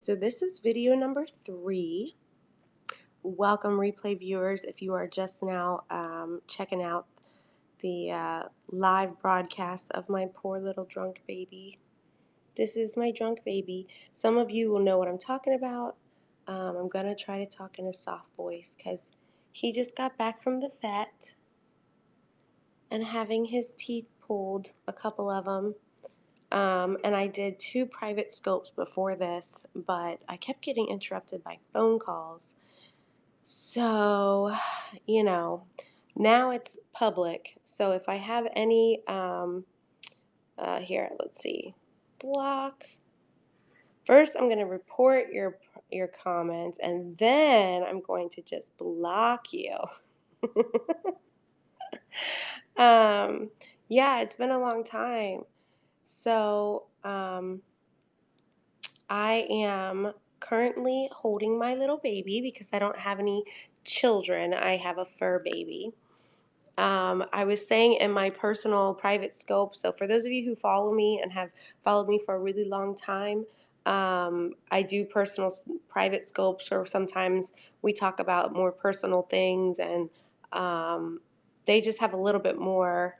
So this is video number 3. Welcome, replay viewers. If you are just now checking out the live broadcast of my poor little drunk baby, this is my drunk baby. Some of you will know what I'm talking about. I'm going to try to talk in a soft voice because he just got back from the vet and having his teeth pulled, a couple of them. And I did 2 private scopes before this, but I kept getting interrupted by phone calls. So, you know, now it's public. So if I have any, here, let's see, block. First, I'm going to report your comments, and then I'm going to just block you. um, yeah, it's been a long time. So, I am currently holding my little baby because I don't have any children. I have a fur baby. I was saying in my personal private scope, so for those of you who follow me and have followed me for a really long time, I do private scopes, or sometimes we talk about more personal things, and um, they just have a little bit more,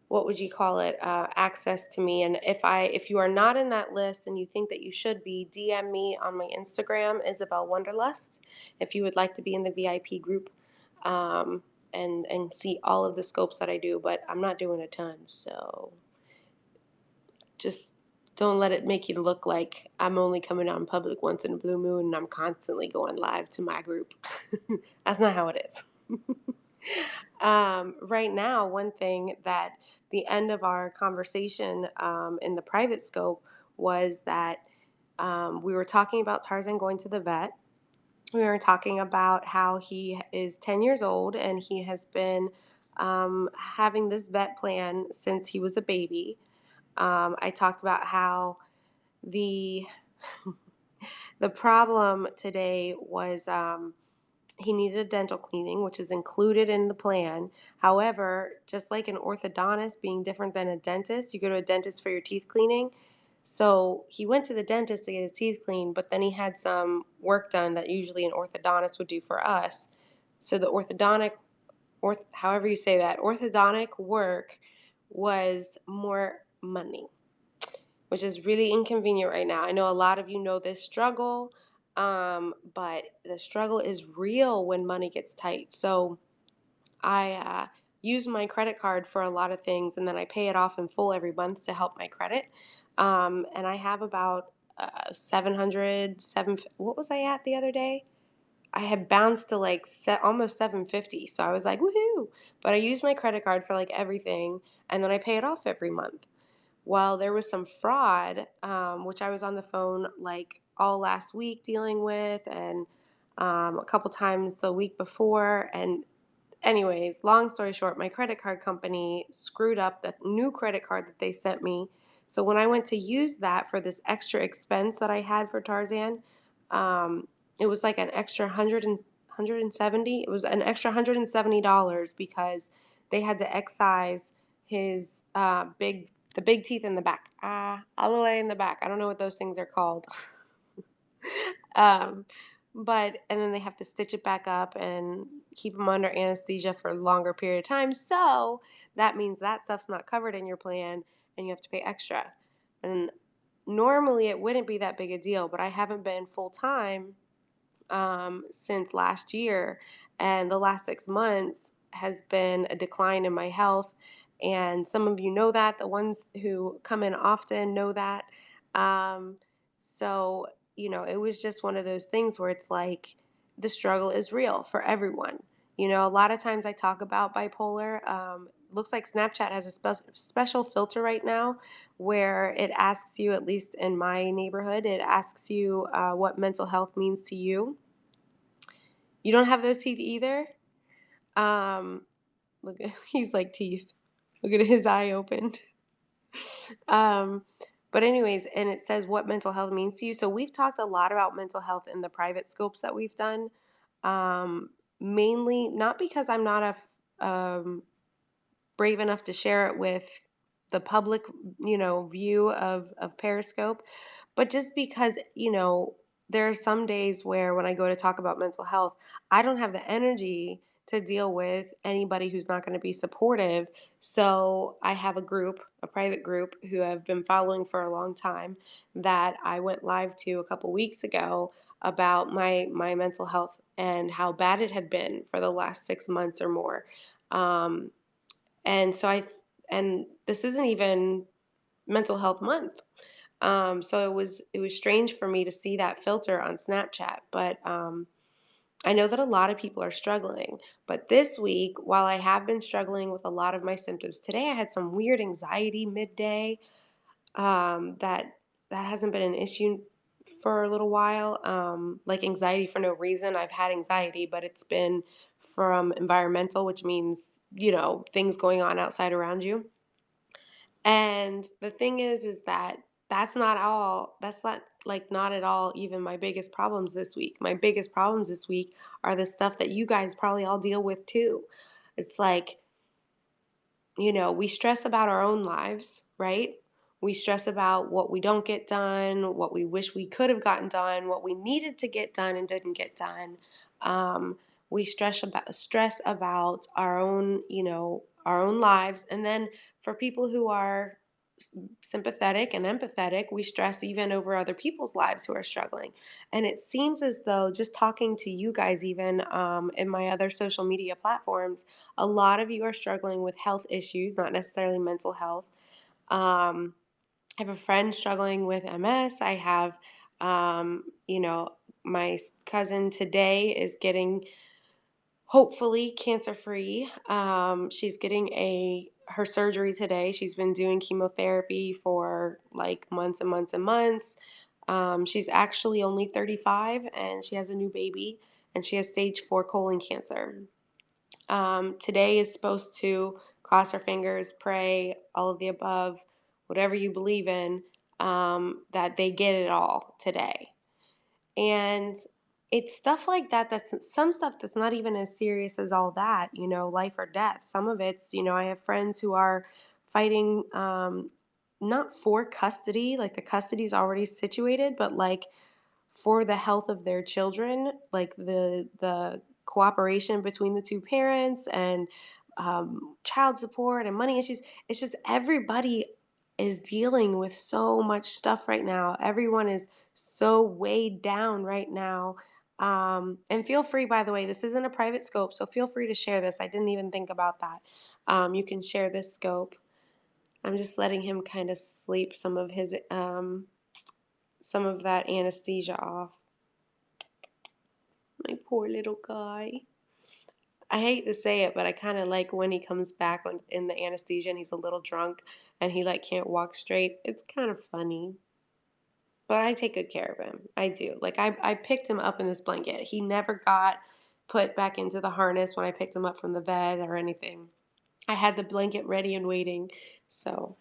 what would you call it, access to me. And if you are not in that list and you think that you should be, DM me on my Instagram, Isabel Wanderlust, if you would like to be in the VIP group, um, and see all of the scopes that I do. But I'm not doing a ton, so just don't let it make you look like I'm only coming out in public once in a blue moon and I'm constantly going live to my group. That's not how it is. Right now, one thing that the end of our conversation in the private scope was that we were talking about Tarzan going to the vet. We were talking about how he is 10 years old and he has been having this vet plan since he was a baby. I talked about how the the problem today was he needed a dental cleaning, which is included in the plan. However, just like an orthodontist being different than a dentist, you go to a dentist for your teeth cleaning. So he went to the dentist to get his teeth cleaned, but then he had some work done that usually an orthodontist would do for us. So the however you say that, orthodontic work was more money, which is really inconvenient right now. I know a lot of you know this struggle, but the struggle is real when money gets tight. So I use my credit card for a lot of things, and then I pay it off in full every month to help my credit. And I have about 700, what was I at the other day? I had bounced to like almost 750. So I was like, woohoo. But I use my credit card for like everything, and then I pay it off every month. Well, there was some fraud, which I was on the phone like all last week dealing with, and a couple times the week before. And anyways, long story short, my credit card company screwed up the new credit card that they sent me. So when I went to use that for this extra expense that I had for Tarzan, it was like an extra 170. It was an extra $170 because they had to excise his the big teeth in the back, all the way in the back. I don't know what those things are called. um, and then they have to stitch it back up and keep them under anesthesia for a longer period of time. So that means that stuff's not covered in your plan and you have to pay extra. And normally it wouldn't be that big a deal, but I haven't been full time since last year. And the last 6 months has been a decline in my health. And some of you know that. The ones who come in often know that. Um, so, it was just one of those things where it's like the struggle is real for everyone. A lot of times I talk about bipolar. Looks like Snapchat has a special filter right now where it asks you, at least in my neighborhood, it asks you what mental health means to you. You don't have those teeth either? Um, look, he's like teeth. Look at his eye open. Um, but anyways, and it says what mental health means to you. So we've talked a lot about mental health in the private scopes that we've done. Mainly not because I'm not brave enough to share it with the public, view of Periscope, but just because, there are some days where when I go to talk about mental health, I don't have the energy to deal with anybody who's not going to be supportive. So I have a group, a private group who I've been following for a long time that I went live to a couple weeks ago about my mental health and how bad it had been for the last 6 months or more. Um, and so I and this isn't even mental health month. So it was strange for me to see that filter on Snapchat, but I know that a lot of people are struggling. But this week, while I have been struggling with a lot of my symptoms, today I had some weird anxiety midday. That hasn't been an issue for a little while. Like anxiety for no reason. I've had anxiety, but it's been from environmental, which means things going on outside around you. And the thing is that that's not all. That's not like not at all even my biggest problems this week. My biggest problems this week are the stuff that you guys probably all deal with too. It's like we stress about our own lives, right? We stress about what we don't get done, what we wish we could have gotten done, what we needed to get done and didn't get done. Um, we stress about our own lives, and then for people who are sympathetic and empathetic, we stress even over other people's lives who are struggling. And it seems as though just talking to you guys, even in my other social media platforms, a lot of you are struggling with health issues, not necessarily mental health. I have a friend struggling with MS. I have, my cousin today is getting hopefully cancer free. She's getting a her surgery today. She's been doing chemotherapy for like months and months and months. She's actually only 35 and she has a new baby and she has stage 4 colon cancer. Today is supposed to cross our fingers, pray, all of the above, whatever you believe in, that they get it all today. And it's stuff like that that's some stuff that's not even as serious as all that, life or death. Some of it's, I have friends who are fighting not for custody, like the custody's already situated, but like for the health of their children, like the cooperation between the two parents and child support and money issues. It's just everybody is dealing with so much stuff right now. Everyone is so weighed down right now. And feel free, by the way, this isn't a private scope, so feel free to share this. I didn't even think about that. You can share this scope. I'm just letting him kind of sleep some of that anesthesia off. My poor little guy. I hate to say it, but I kind of like when he comes back in the anesthesia and he's a little drunk and he like can't walk straight. It's kind of funny. But I take good care of him. I do. Like I picked him up in this blanket. He never got put back into the harness when I picked him up from the vet or anything. I had the blanket ready and waiting. So,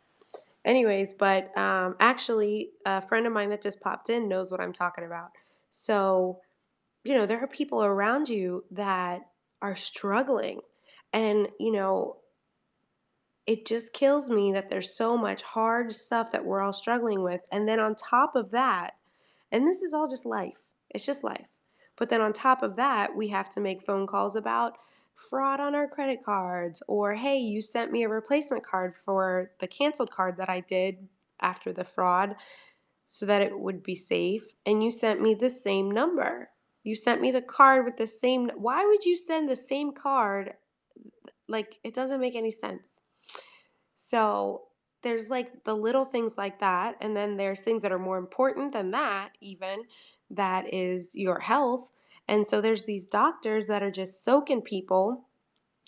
anyways, but actually, a friend of mine that just popped in knows what I'm talking about. So, there are people around you that are struggling. And, it just kills me that there's so much hard stuff that we're all struggling with. And then on top of that, and this is all just life, it's just life. But then on top of that, we have to make phone calls about fraud on our credit cards, or hey, you sent me a replacement card for the canceled card that I did after the fraud so that it would be safe, and you sent me the same number. You sent me the card with the same. Why would you send the same card? Like, it doesn't make any sense. So, there's like the little things like that, and then there's things that are more important than that, even that is your health. And so, there's these doctors that are just soaking people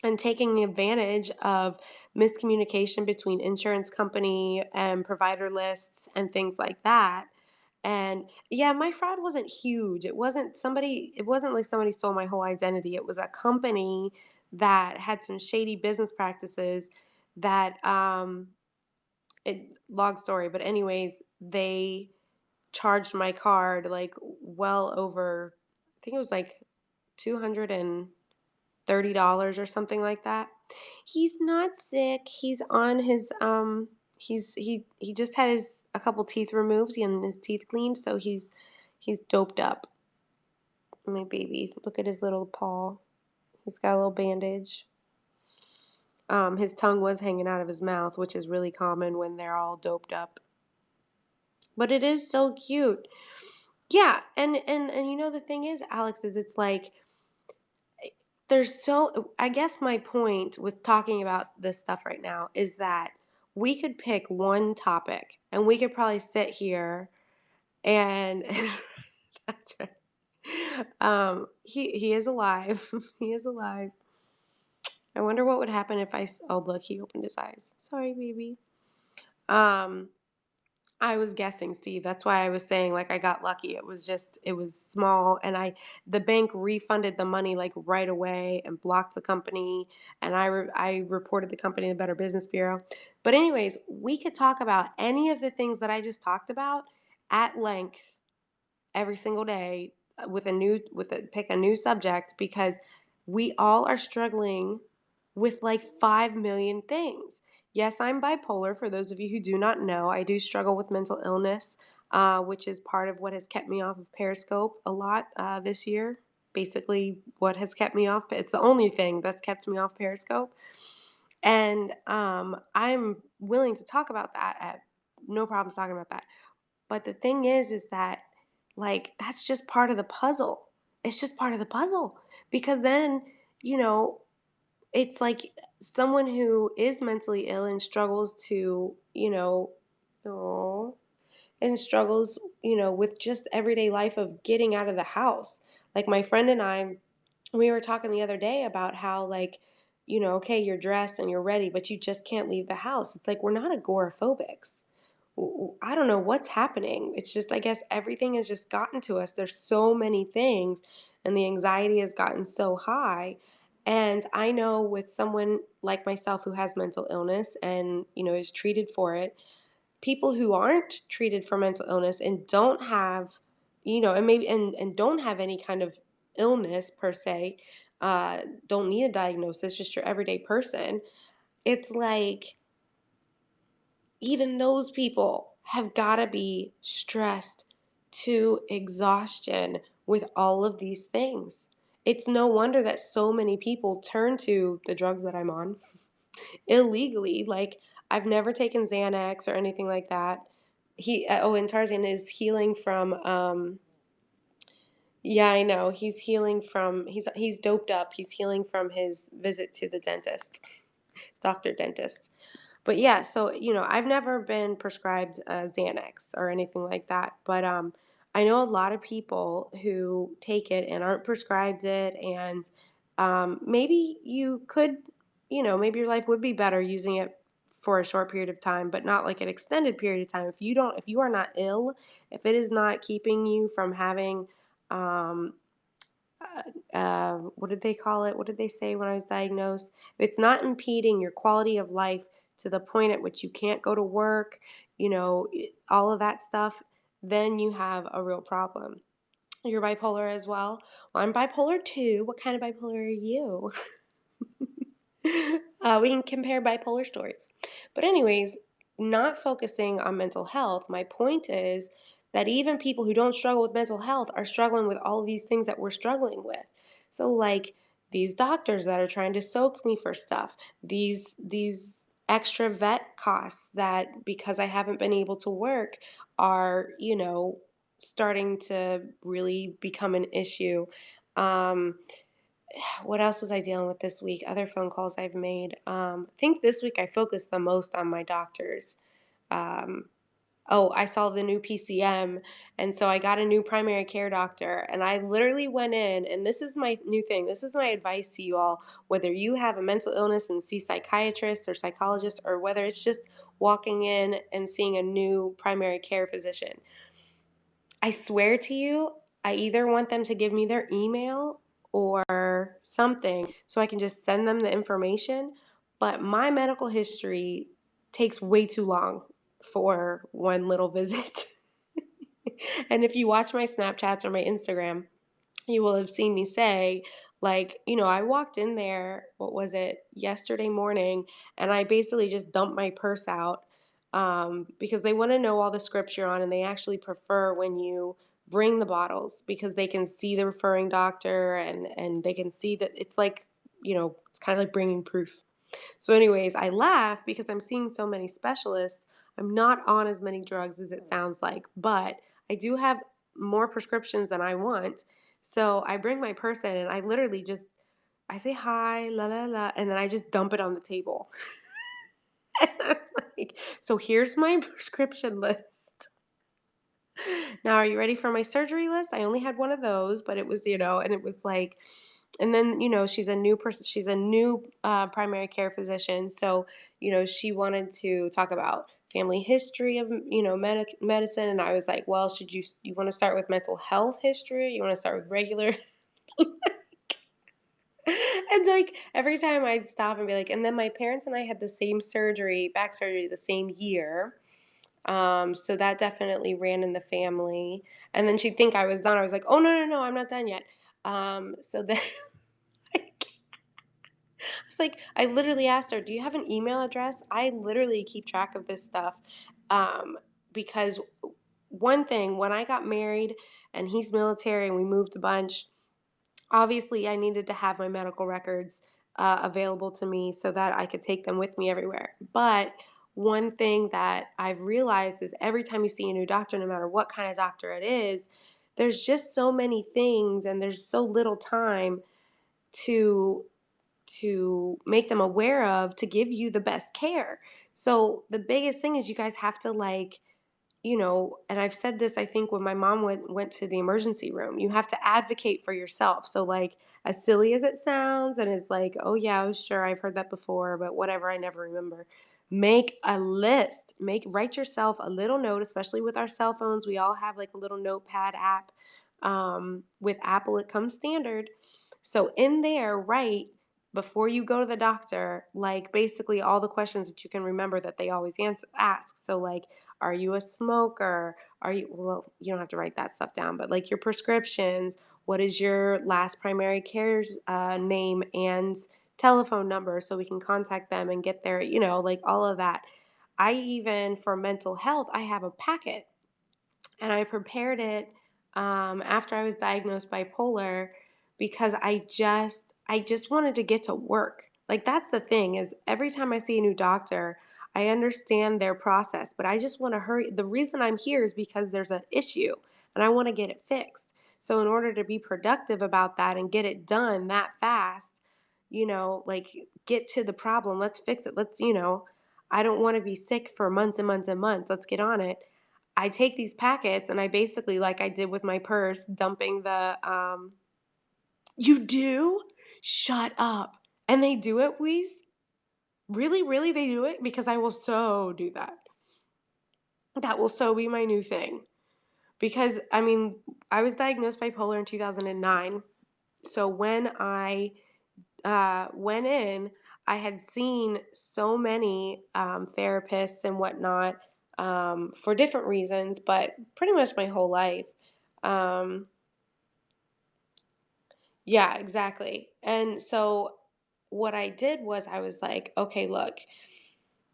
and taking advantage of miscommunication between insurance company and provider lists and things like that. And yeah, my fraud wasn't huge. It wasn't like somebody stole my whole identity. It was a company that had some shady business practices that long story, but anyways, they charged my card like well over, I think it was like $230 or something like that. He's not sick. He's on his he just had his a couple teeth removed and his teeth cleaned, so He's doped up. My baby. Look at his little paw. He's got a little bandage. His tongue was hanging out of his mouth, which is really common when they're all doped up. But it is so cute. Yeah, and you know the thing is, Alex, is it's like there's so I guess my point with talking about this stuff right now is that we could pick one topic and we could probably sit here and that's right. He is alive. He is alive. I wonder what would happen if oh look, he opened his eyes. Sorry, baby. Um I was guessing, Steve. That's why I was saying like I got lucky. It was small and the bank refunded the money like right away and blocked the company and I reported the company to the Better Business Bureau. But anyways, we could talk about any of the things that I just talked about at length every single day with a pick a new subject because we all are struggling with like 5 million things. Yes, I'm bipolar. For those of you who do not know, I do struggle with mental illness, which is part of what has kept me off of Periscope a lot this year. Basically, what has kept me off, it's the only thing that's kept me off Periscope. And I'm willing to talk about that at no problems talking about that. But the thing is that like that's just part of the puzzle. It's just part of the puzzle because then, you know, it's like someone who is mentally ill and struggles to, oh, and struggles, with just everyday life of getting out of the house. Like my friend and I, we were talking the other day about how like, okay, you're dressed and you're ready, but you just can't leave the house. It's like we're not agoraphobics. I don't know what's happening. It's just, I guess everything has just gotten to us. There's so many things, and the anxiety has gotten so high. And I know with someone like myself who has mental illness and, is treated for it, people who aren't treated for mental illness and don't have, and maybe, and don't have any kind of illness per se, don't need a diagnosis, just your everyday person. It's like, even those people have got to be stressed to exhaustion with all of these things. It's no wonder that so many people turn to the drugs that I'm on illegally. Like, I've never taken Xanax or anything like that. And Tarzan is healing from, yeah, I know. He's doped up. He's healing from his visit to the dentist, doctor dentist. But yeah, so I've never been prescribed Xanax or anything like that. But I know a lot of people who take it and aren't prescribed it, and maybe you could, maybe your life would be better using it for a short period of time, but not like an extended period of time. If you are not ill, if it is not keeping you from having um, what did they call it? What did they say when I was diagnosed? If it's not impeding your quality of life to the point at which you can't go to work, all of that stuff, then you have a real problem. You're bipolar as well? Well, I'm bipolar too. What kind of bipolar are you? We can compare bipolar stories. But, anyways, not focusing on mental health, my point is that even people who don't struggle with mental health are struggling with all of these things that we're struggling with. So, like these doctors that are trying to soak me for stuff, these extra vet costs that because I haven't been able to work are, starting to really become an issue. Um, what else was I dealing with this week? Other phone calls I've made. I think this week I focused the most on my doctors. Um, oh, I saw the new PCM, and so I got a new primary care doctor, and I literally went in, and this is my new thing. This is my advice to you all, whether you have a mental illness and see psychiatrists or psychologists, or whether it's just walking in and seeing a new primary care physician. I swear to you, I either want them to give me their email or something so I can just send them the information. But my medical history takes way too long for one little visit. And if you watch my Snapchats or my Instagram, you will have seen me say, like, I walked in there, what was it, yesterday morning, and I basically just dumped my purse out because they want to know all the scripts you're on, and they actually prefer when you bring the bottles because they can see the referring doctor, and they can see that it's like, it's kind of like bringing proof. So anyways, I laugh because I'm seeing so many specialists. I'm not on as many drugs as it sounds like, but I do have more prescriptions than I want. So I bring my purse in and I literally just I say hi, la la la, and then I just dump it on the table. And I'm like, so here's my prescription list. Now, are you ready for my surgery list? I only had one of those, but it was, and it was like, and then, she's a new person, she's a new primary care physician. So, she wanted to talk about family history of, medicine. And I was like, well, you want to start with mental health history? You want to start with regular? And like every time I'd stop and be like, and then my parents and I had the same surgery, back surgery, the same year. So that definitely ran in the family. And then she'd think I was done. I was like, oh, no, no, no, I'm not done yet. So then I was like, I literally asked her, do you have an email address? I literally keep track of this stuff. Um, because one thing, when I got married and he's military and we moved a bunch, obviously I needed to have my medical records available to me so that I could take them with me everywhere. But one thing that I've realized is every time you see a new doctor, no matter what kind of doctor it is, there's just so many things and there's so little time to make them aware of to give you the best care. So the biggest thing is you guys have to like, and I've said this, I think, when my mom went to the emergency room, you have to advocate for yourself. So like, as silly as it sounds, and it's like, oh yeah, oh, sure, I've heard that before, but whatever, I never remember. Make a list. Write yourself a little note, especially with our cell phones. We all have like a little notepad app. With Apple, it comes standard. So in there, write before you go to the doctor, like basically all the questions that you can remember that they always ask. So like, are you a smoker? Well, you don't have to write that stuff down, but like your prescriptions, what is your last primary care's name and telephone number so we can contact them and get their, like all of that. I even, for mental health, I have a packet and I prepared it after I was diagnosed bipolar because I just wanted to get to work. Like that's the thing is every time I see a new doctor, I understand their process, but I just want to hurry. The reason I'm here is because there's an issue and I want to get it fixed. So in order to be productive about that and get it done that fast, like get to the problem, let's fix it. I don't want to be sick for months and months and months. Let's get on it. I take these packets and I basically, like I did with my purse, dumping you do? Shut up. And they do it, Wheeze? Really, really, they do it? Because I will so do that. That will so be my new thing. Because, I mean, I was diagnosed bipolar in 2009. So when I went in, I had seen so many therapists and whatnot for different reasons, but pretty much my whole life. Um, yeah, exactly. And so what I did was I was like, okay, look,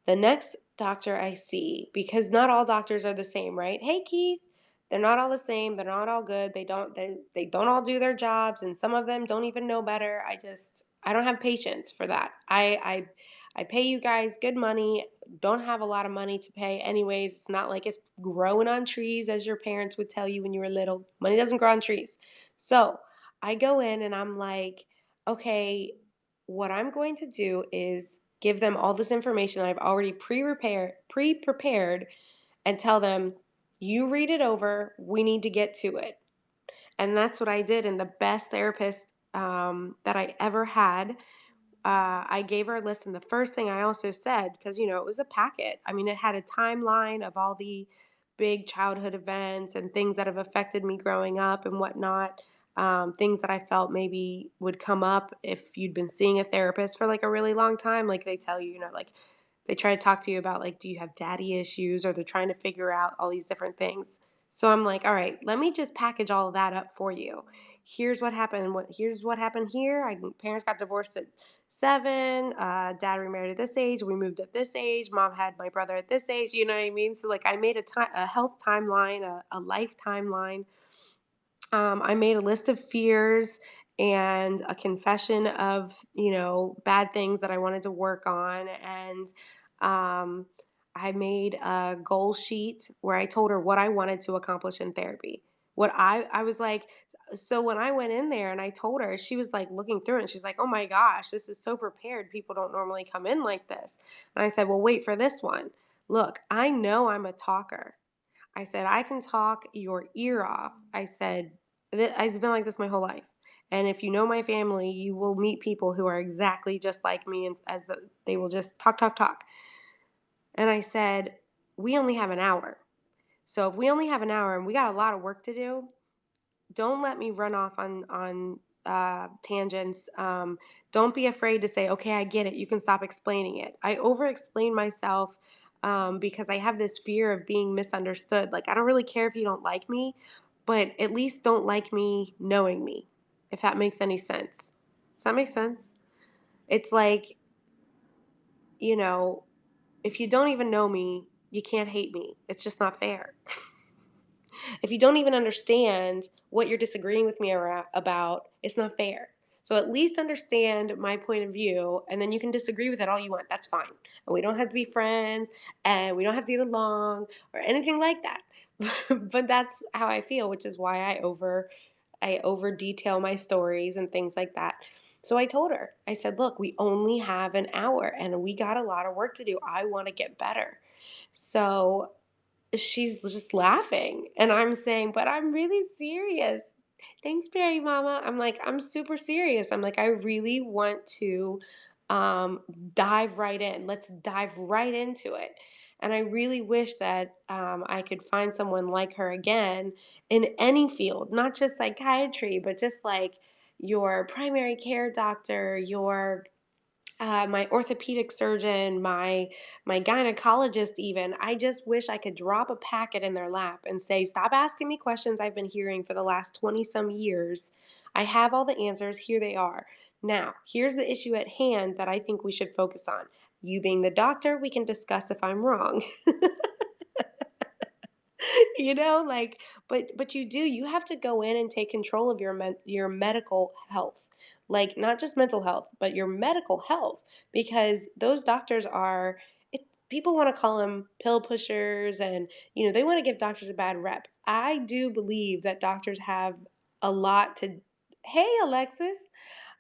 the next doctor I see, because not all doctors are the same, right? Hey Keith, they're not all the same. They're not all good. They don't all do their jobs, and some of them don't even know better. I don't have patience for that. I pay you guys good money. Don't have a lot of money to pay anyways. It's not like it's growing on trees as your parents would tell you when you were little. Money doesn't grow on trees. So I go in and I'm like, okay, what I'm going to do is give them all this information that I've already pre-prepared and tell them, you read it over, we need to get to it. And that's what I did. And the best therapist that I ever had, I gave her a list. And the first thing I also said, because, it was a packet, I mean, it had a timeline of all the big childhood events and things that have affected me growing up and whatnot. Things that I felt maybe would come up if you'd been seeing a therapist for like a really long time. Like they tell you, like they try to talk to you about like, do you have daddy issues? Or they're trying to figure out all these different things. So I'm like, all right, let me just package all of that up for you. Here's what happened here. Parents got divorced at 7. Dad remarried at this age. We moved at this age. Mom had my brother at this age. You know what I mean? So like I made a health timeline, a life timeline, I made a list of fears and a confession of, bad things that I wanted to work on. And um, I made a goal sheet where I told her what I wanted to accomplish in therapy. I was like, so when I went in there and I told her, she was like looking through it and she's like, oh my gosh, this is so prepared. People don't normally come in like this. And I said, well, wait for this one. Look, I know I'm a talker. I said, I can talk your ear off. I said, I've been like this my whole life. And if you know my family, you will meet people who are exactly just like me, and they will just talk, talk, talk. And I said, we only have an hour. So if we only have an hour and we got a lot of work to do, don't let me run off on tangents. Don't be afraid to say, okay, I get it. You can stop explaining it. I over explain myself because I have this fear of being misunderstood. Like, I don't really care if you don't like me, but at least don't like me knowing me, if that makes any sense. Does that make sense? It's like, you know, if you don't even know me, you can't hate me. It's just not fair. If you don't even understand what you're disagreeing with me about, it's not fair. So at least understand my point of view, and then you can disagree with it all you want. That's fine. And we don't have to be friends, and we don't have to get along or anything like that. But that's how I feel, which is why I over detail my stories and things like that. So I told her, I said, look, we only have an hour and we got a lot of work to do. I want to get better. So she's just laughing, and I'm saying, "But I'm really serious." "Thanks, Perry Mama." I'm like, "I'm super serious." I'm like, "I really want to um, dive right in. Let's dive right into it." And I really wish that I could find someone like her again in any field, not just psychiatry, but just like your primary care doctor, your my orthopedic surgeon, my gynecologist even. I just wish I could drop a packet in their lap and say, "Stop asking me questions I've been hearing for the last 20 some years. I have all the answers. Here they are. Now, here's the issue at hand that I think we should focus on. You being the doctor, we can discuss if I'm wrong." Like, but you have to go in and take control of your medical health, like not just mental health but your medical health, because those doctors are it, people want to call them pill pushers, and they want to give doctors a bad rep. I do believe that doctors have a lot to Hey, Alexis.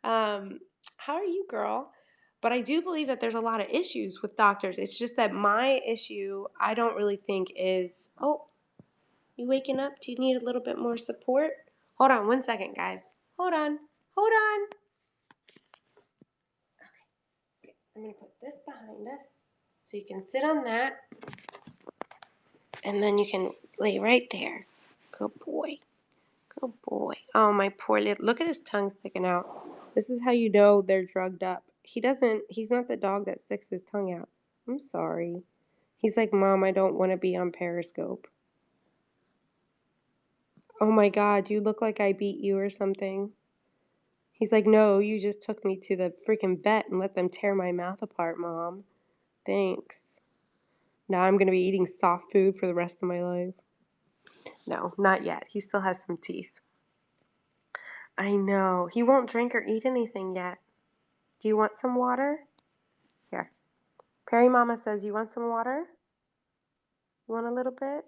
um how are you, girl? But I do believe that there's a lot of issues with doctors. It's just that my issue, I don't really think is, oh, you waking up? Do you need a little bit more support? Hold on 1 second, guys. Hold on. Hold on. I'm going to put this behind us so you can sit on that, and then you can lay right there. Good boy. Good boy. Oh, my poor little. Look at his tongue sticking out. This is how you know they're drugged up. He's not the dog that sticks his tongue out. I'm sorry. He's like, Mom, I don't want to be on Periscope. Oh my God, you look like I beat you or something. He's like, "No, you just took me to the freaking vet and let them tear my mouth apart, Mom. Thanks. Now I'm gonna be eating soft food for the rest of my life." No, not yet. He still has some teeth. I know. He won't drink or eat anything yet. Do you want some water? Here. Perry Mama says, you want some water? You want a little bit?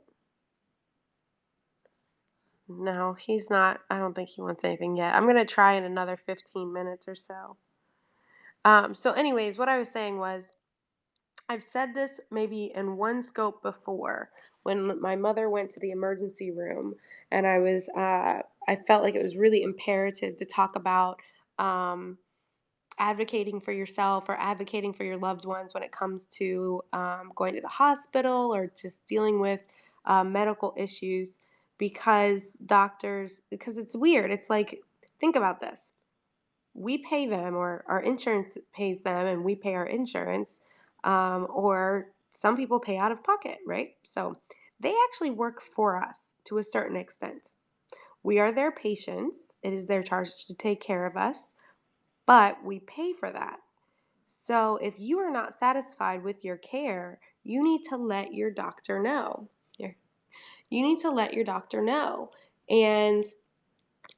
No, he's not. I don't think he wants anything yet. I'm gonna try in another 15 minutes or so. So anyways, what I was saying was, I've said this maybe in one scope before, when my mother went to the emergency room, and I felt like it was really imperative to talk about um, advocating for yourself or advocating for your loved ones when it comes to going to the hospital or just dealing with medical issues, because it's weird. It's like, think about this. We pay them, or our insurance pays them, and we pay our insurance, or some people pay out of pocket, right? So they actually work for us to a certain extent. We are their patients. It is their charge to take care of us, but we pay for that. So if you are not satisfied with your care, you need to let your doctor know. You need to let your doctor know. And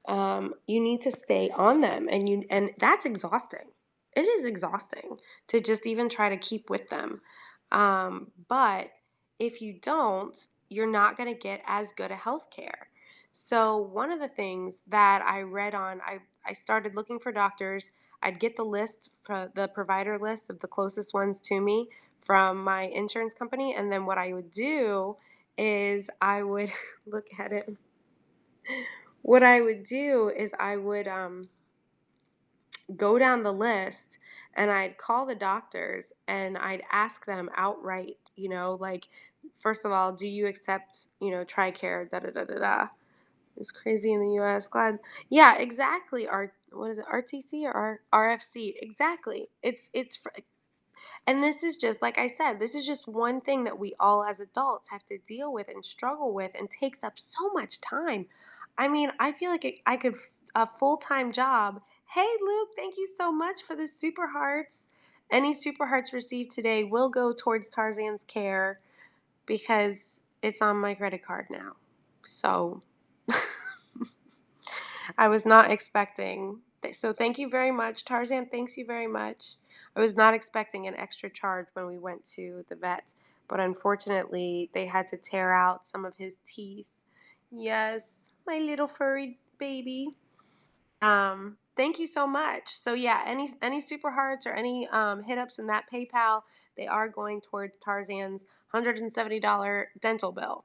you need to stay on them, and that's exhausting. It is exhausting to just even try to keep with them. But if you don't, you're not going to get as good a health care. So one of the things that I read on, I started looking for doctors. I'd get the list, the provider list of the closest ones to me from my insurance company, and then what I would do is I would look at it. What I would do is I would go down the list and I'd call the doctors and I'd ask them outright, like, first of all, do you accept, TRICARE, da da da da da. It's crazy in the US. Glad. Yeah, exactly. What is it? RTC or RFC? Exactly. And this is just, like I said, this is just one thing that we all as adults have to deal with and struggle with and takes up so much time. I mean, I feel like I could, a full time job. Hey, Luke, thank you so much for the super hearts. Any super hearts received today will go towards Tarzan's care because it's on my credit card now. So I was not expecting. So thank you very much. Tarzan, thanks you very much. I was not expecting an extra charge when we went to the vet, but unfortunately, they had to tear out some of his teeth. Yes, my little furry baby. Thank you so much. So yeah, any super hearts or any hit ups in that PayPal, they are going towards Tarzan's $170 dental bill,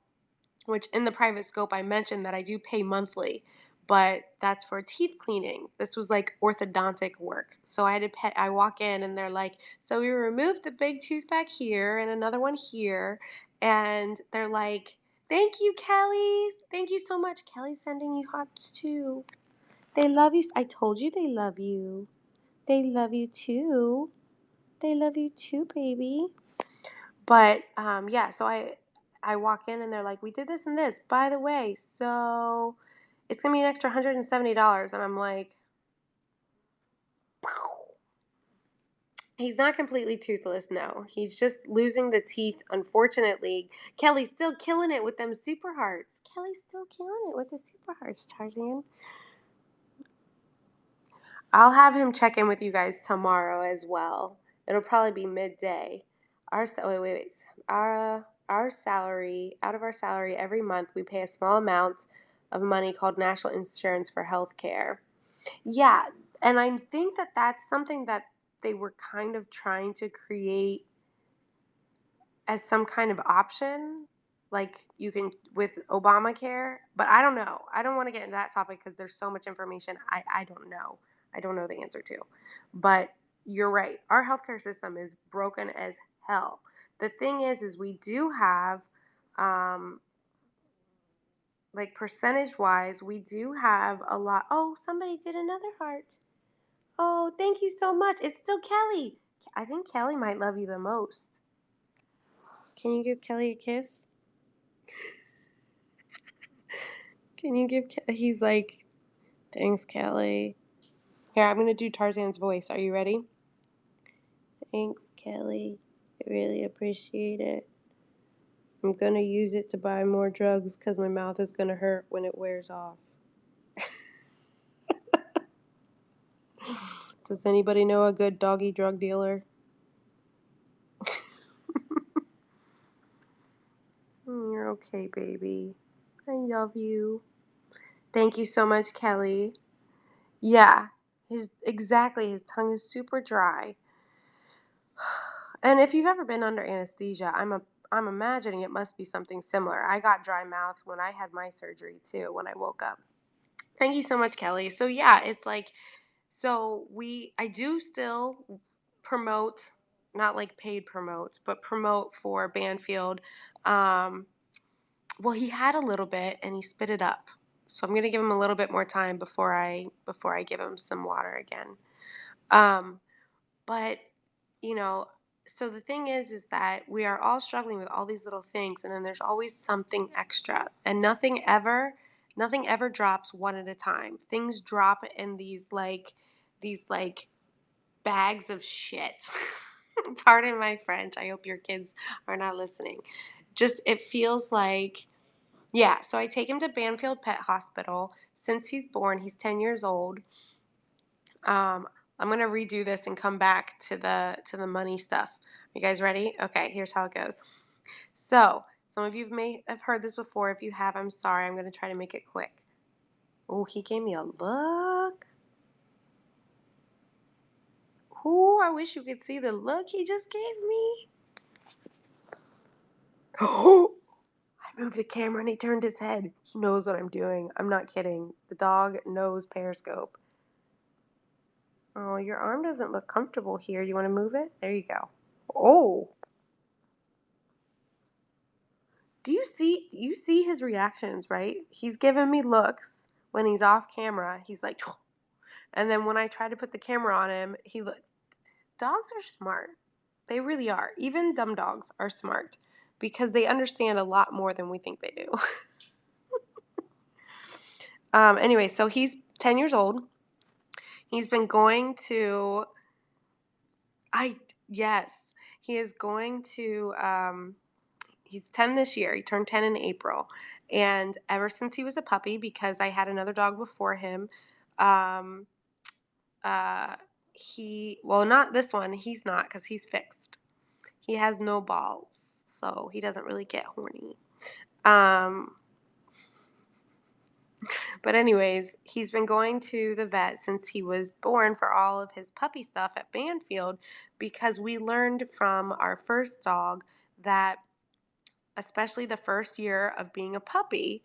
which in the private scope I mentioned that I do pay monthly, but that's for teeth cleaning. This was like orthodontic work. So I had to pay, I walk in and they're like, so we removed the big tooth back here and another one here. And they're like, thank you, Kelly. Thank you so much. Kelly's sending you hearts too. They love you. I told you they love you. They love you too. They love you too, baby. But yeah, so I walk in and they're like, we did this and this. By the way, so it's gonna be an extra $170, and I'm like, he's not completely toothless. No, he's just losing the teeth. Unfortunately, Kelly's still killing it with them super hearts. Kelly's still killing it with the super hearts, Tarzan. I'll have him check in with you guys tomorrow as well. It'll probably be midday. Wait. Our salary, out of our salary every month, we pay a small amount of money called national insurance for health care. Yeah, and I think that that's something that they were kind of trying to create as some kind of option, like you can with Obamacare, but I don't know. I don't want to get into that topic because there's so much information I don't know. I don't know the answer to. But you're right. Our healthcare system is broken as hell. The thing is we do have, um, like percentage wise, we do have a lot. Oh, somebody did another heart. Oh, thank you so much. It's still Kelly. I think Kelly might love you the most. Can you give Kelly a kiss? Can you give he's like, thanks, Kelly. Here, I'm going to do Tarzan's voice. Are you ready? Thanks, Kelly. I really appreciate it. I'm going to use it to buy more drugs because my mouth is going to hurt when it wears off. Does anybody know a good doggy drug dealer? You're okay, baby. I love you. Thank you so much, Kelly. Yeah, his tongue is super dry. And if you've ever been under anesthesia, I'm imagining it must be something similar. I got dry mouth when I had my surgery too when I woke up. Thank you so much, Kelly. So yeah, it's like, I do still promote, not like paid promote, but promote for Banfield. Um well, he had a little bit and he spit it up. So I'm going to give him a little bit more time before I give him some water again. Um But, you know, so the thing is that we are all struggling with all these little things, and then there's always something extra, and nothing ever drops one at a time. Things drop in these like bags of shit. Pardon my French. I hope your kids are not listening. Just it feels like Yeah, so I take him to Banfield Pet Hospital. Since he's born, he's 10 years old. Um, I'm gonna redo this and come back to the money stuff. You guys ready? Okay, here's how it goes. So, some of you may have heard this before. If you have, I'm sorry. I'm gonna try to make it quick. Oh, he gave me a look. Ooh, I wish you could see the look he just gave me. Oh, I moved the camera and he turned his head. He knows what I'm doing. I'm not kidding. The dog knows Periscope. Oh, your arm doesn't look comfortable here. You want to move it? There you go. Oh, do you see his reactions, right? He's giving me looks when he's off camera. He's like, and then when I try to put the camera on him, he look. Dogs are smart. They really are. Even dumb dogs are smart because they understand a lot more than we think they do. Anyway, so he's 10 years old. He's been going to, I, yes, he is going to, he's 10 this year. He turned 10 in April. And ever since he was a puppy, because I had another dog before him, um, uh, well, not this one. He's not because he's fixed. He has no balls, so he doesn't really get horny. Um, but anyways, he's been going to the vet since he was born for all of his puppy stuff at Banfield because we learned from our first dog that especially the first year of being a puppy,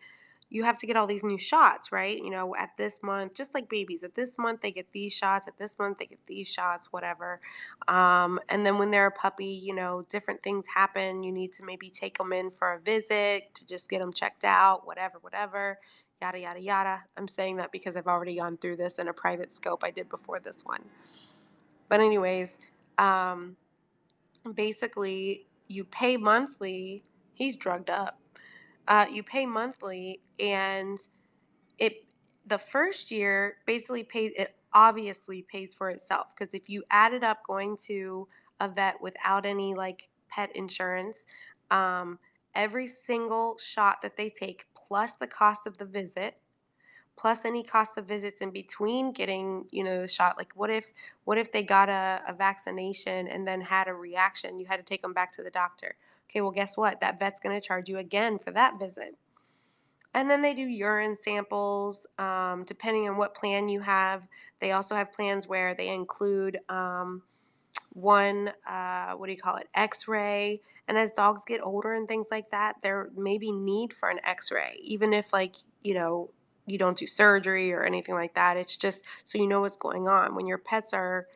you have to get all these new shots, right? At this month, just like babies, at this month they get these shots, at this month they get these shots, whatever. And then when they're a puppy, different things happen. You need to maybe take them in for a visit to just get them checked out, whatever, whatever, yada, yada, yada. I'm saying that because I've already gone through this in a private scope I did before this one. But, anyways, um, basically, you pay monthly. He's drugged up. You pay monthly, and it the first year basically pays. It obviously pays for itself because if you added up going to a vet without any like pet insurance, um, every single shot that they take plus the cost of the visit plus any cost of visits in between getting the shot. Like what if they got a vaccination and then had a reaction, you had to take them back to the doctor. Okay, well, guess what, that vet's going to charge you again for that visit. And then they do urine samples, depending on what plan you have. They also have plans where they include one what do you call it, x-ray. And as dogs get older and things like that, there may be need for an x-ray, even if like you don't do surgery or anything like that. It's just so you know what's going on when your pets are,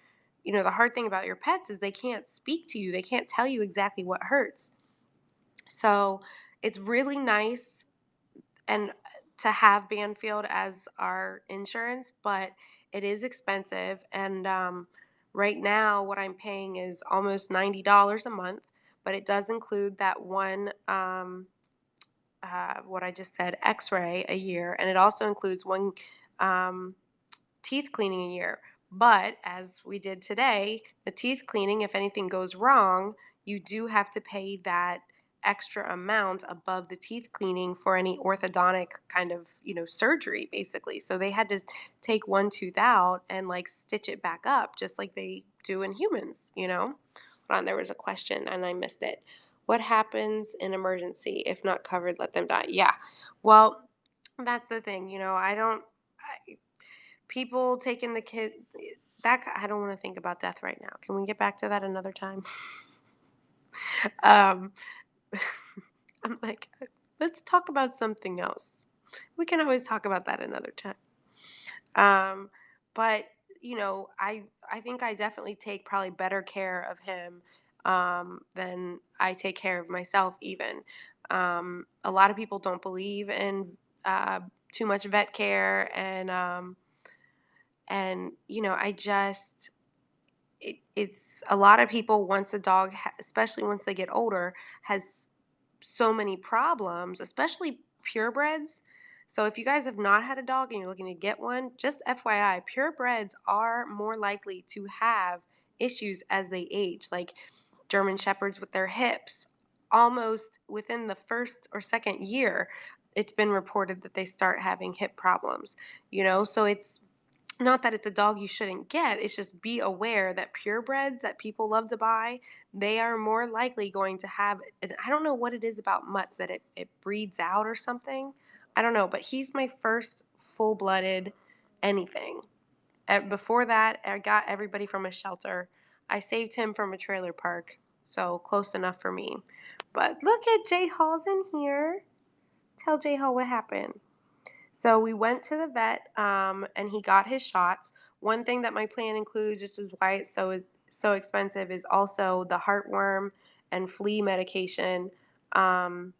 the hard thing about your pets is they can't speak to you, they can't tell you exactly what hurts. So it's really nice and to have Banfield as our insurance, but it is expensive. And right now, what I'm paying is almost $90 a month, but it does include that one, what I just said, X-ray a year, and it also includes one um, teeth cleaning a year. But as we did today, the teeth cleaning, if anything goes wrong, you do have to pay that extra amount above the teeth cleaning for any orthodontic kind of, surgery, basically. So they had to take one tooth out and like stitch it back up, just like they do in humans. Hold on, there was a question and I missed it. What happens in emergency? If not covered, let them die. Yeah. Well, that's the thing. I don't. People taking the kid, I don't want to think about death right now. Can we get back to that another time? um I'm like, let's talk about something else. We can always talk about that another time. But I think I definitely take probably better care of him than I take care of myself even. A lot of people don't believe in too much vet care, and I just it's a lot of people, once a dog especially once they get older, has so many problems, especially purebreds. So if you guys have not had a dog and you're looking to get one, just FYI, purebreds are more likely to have issues as they age, like German shepherds with their hips almost within the first or second year. it's been reported that they start having hip problems, you know? So it's not that it's a dog you shouldn't get, it's just be aware that purebreds that people love to buy, they are more likely going to have, and I don't know what it is about mutts that it breeds out or something. I don't know, but he's my first full-blooded anything. Before that, I got everybody from a shelter. I saved him from a trailer park, so close enough for me. But look at Jay Hall's in here. Tell Jay Hall what happened. So we went to the vet, and he got his shots. One thing that my plan includes, which is why it's so expensive, is also the heartworm and flea medication, um,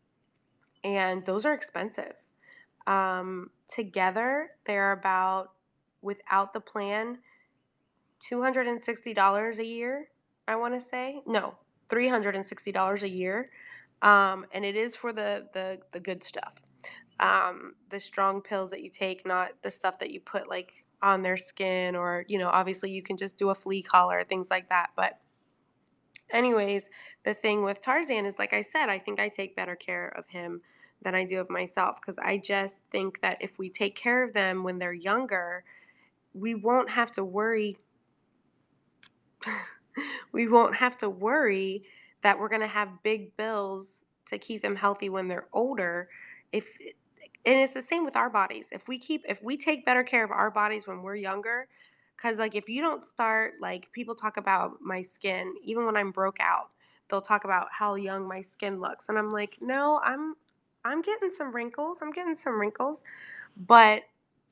and those are expensive. Together, they're about, without the plan, $260 a year. I want to say no, $360 a year, and it is for the good stuff, the strong pills that you take, not the stuff that you put like on their skin, or obviously you can just do a flea collar, things like that. But anyways, the thing with Tarzan is, like I said, I think I take better care of him than I do of myself, because I just think that if we take care of them when they're younger, we won't have to worry we won't have to worry that we're going to have big bills to keep them healthy when they're older. If And it's the same with our bodies. If we take better care of our bodies when we're younger, cuz like if you don't start, like people talk about my skin even when I'm broke out. They'll talk about how young my skin looks, and I'm like, "No, I'm getting some wrinkles. I'm getting some wrinkles." But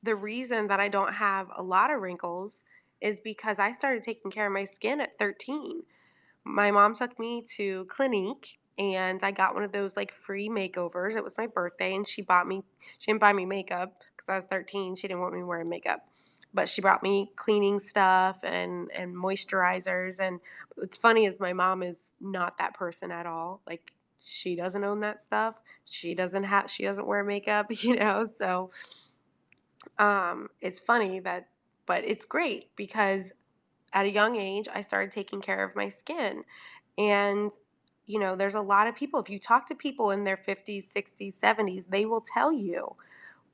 the reason that I don't have a lot of wrinkles is because I started taking care of my skin at 13. My mom took me to Clinique, and I got one of those like free makeovers. It was my birthday, and she didn't buy me makeup because I was 13. She didn't want me wearing makeup. But she brought me cleaning stuff and moisturizers. And what's funny is my mom is not that person at all. Like, she doesn't own that stuff. She doesn't wear makeup, So it's funny that, but it's great because at a young age, I started taking care of my skin. And, there's a lot of people, if you talk to people in their 50s, 60s, 70s, they will tell you,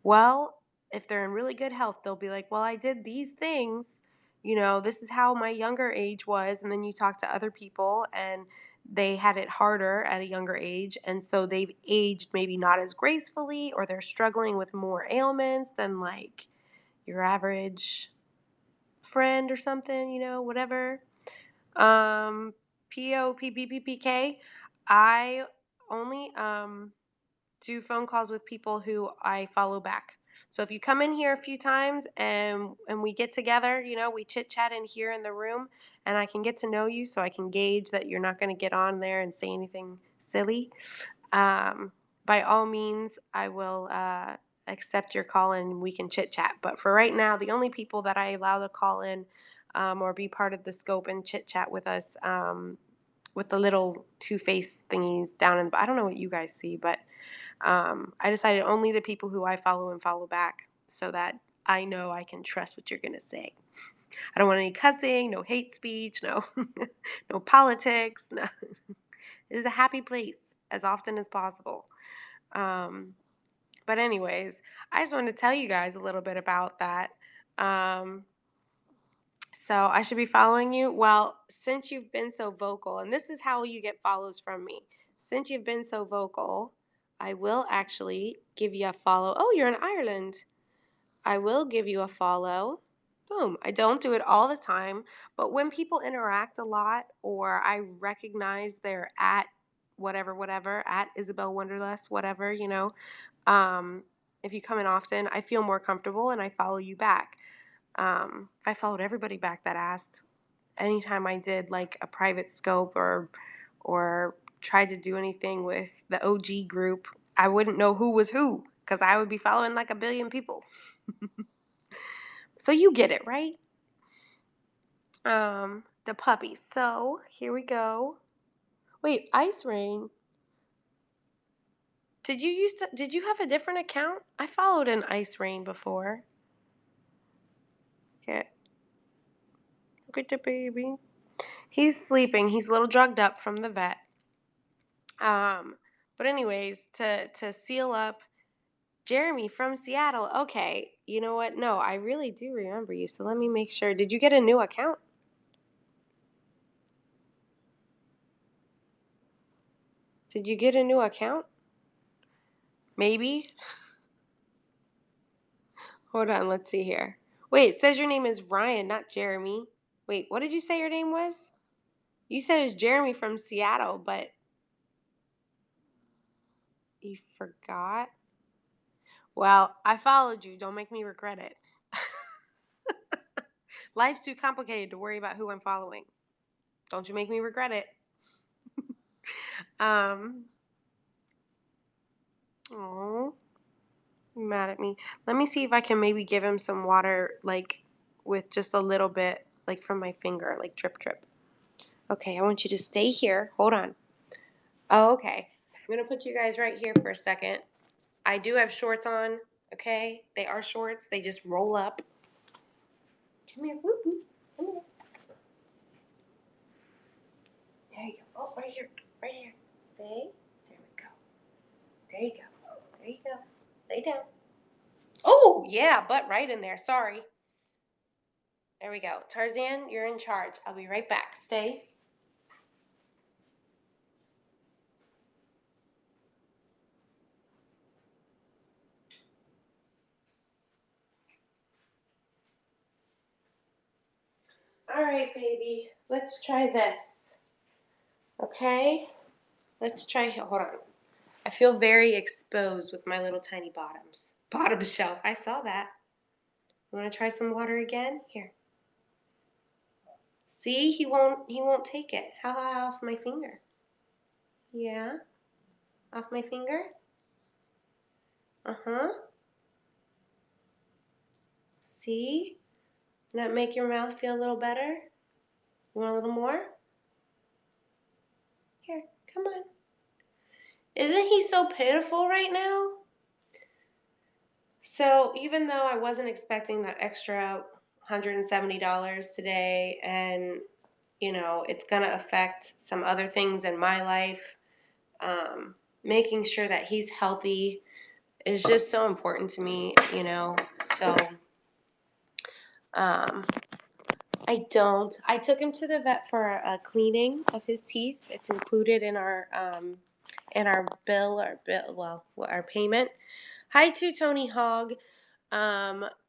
well, if they're in really good health, they'll be like, well, I did these things, this is how my younger age was. And then you talk to other people and they had it harder at a younger age. And so they've aged maybe not as gracefully, or they're struggling with more ailments than like your average friend or something, whatever. POPPPK. I only do phone calls with people who I follow back. So if you come in here a few times and we get together, we chit chat in here in the room, and I can get to know you, so I can gauge that you're not going to get on there and say anything silly. Um, by all means, I will accept your call and we can chit chat. But for right now, the only people that I allow to call in, or be part of the scope and chit chat with us, with the little two-face thingies down in, I don't know what you guys see, but I decided only the people who I follow and follow back, so that I know I can trust what you're going to say. I don't want any cussing, no hate speech, no no politics. No. This is a happy place as often as possible. Um, but anyways, I just wanted to tell you guys a little bit about that. Um, so I should be following you. Well, since you've been so vocal, and this is how you get follows from me. Since you've been so vocal, I will actually give you a follow. Oh, you're in Ireland. I will give you a follow. Boom. I don't do it all the time, but when people interact a lot, or I recognize they're at whatever, whatever, at Isabel Wanderlust, whatever, um, if you come in often, I feel more comfortable and I follow you back. If I followed everybody back that asked, anytime I did like a private scope, or tried to do anything with the OG group, I wouldn't know who was who because I would be following like a billion people. So you get it, right? The puppy. So here we go. Wait, Ice Rain. Did you have a different account? I followed an Ice Rain before. Okay. Look at the baby. He's sleeping. He's a little drugged up from the vet. Um, but anyways, to seal up, Jeremy from Seattle. Okay. You know what? No, I really do remember you. So let me make sure. Did you get a new account? Did you get a new account? Maybe. Hold on. Let's see here. Wait, it says your name is Ryan, not Jeremy. Wait, what did you say your name was? You said it's Jeremy from Seattle, but you forgot? Well, I followed you. Don't make me regret it. Life's too complicated to worry about who I'm following. Don't you make me regret it. Um, oh, mad at me. Let me see if I can maybe give him some water, like with just a little bit, like from my finger, like drip, drip. Okay, I want you to stay here. Hold on. Oh, okay. I'm going to put you guys right here for a second. I do have shorts on, okay? They are shorts. They just roll up. Come here. Whoop, whoop. Come here. There you go. Oh, right here. Right here. Stay. There we go. There you go. There you go. Lay down. Oh, yeah, butt right in there. Sorry. There we go. Tarzan, you're in charge. I'll be right back. Stay. All right, baby. Let's try this. Okay? Let's try. Hold on. I feel very exposed with my little tiny bottoms. Bottom shelf. I saw that. You want to try some water again? Here. See, he won't take it. How high off my finger? Yeah. Off my finger? Uh-huh. See? Does that make your mouth feel a little better? You want a little more? Here, come on. Isn't he so pitiful right now? So even though I wasn't expecting that extra $170 today, and it's gonna affect some other things in my life, making sure that he's healthy is just so important to me, So um, I took him to the vet for a cleaning of his teeth. It's included in our bill, our payment. Hi to Tony Hogg.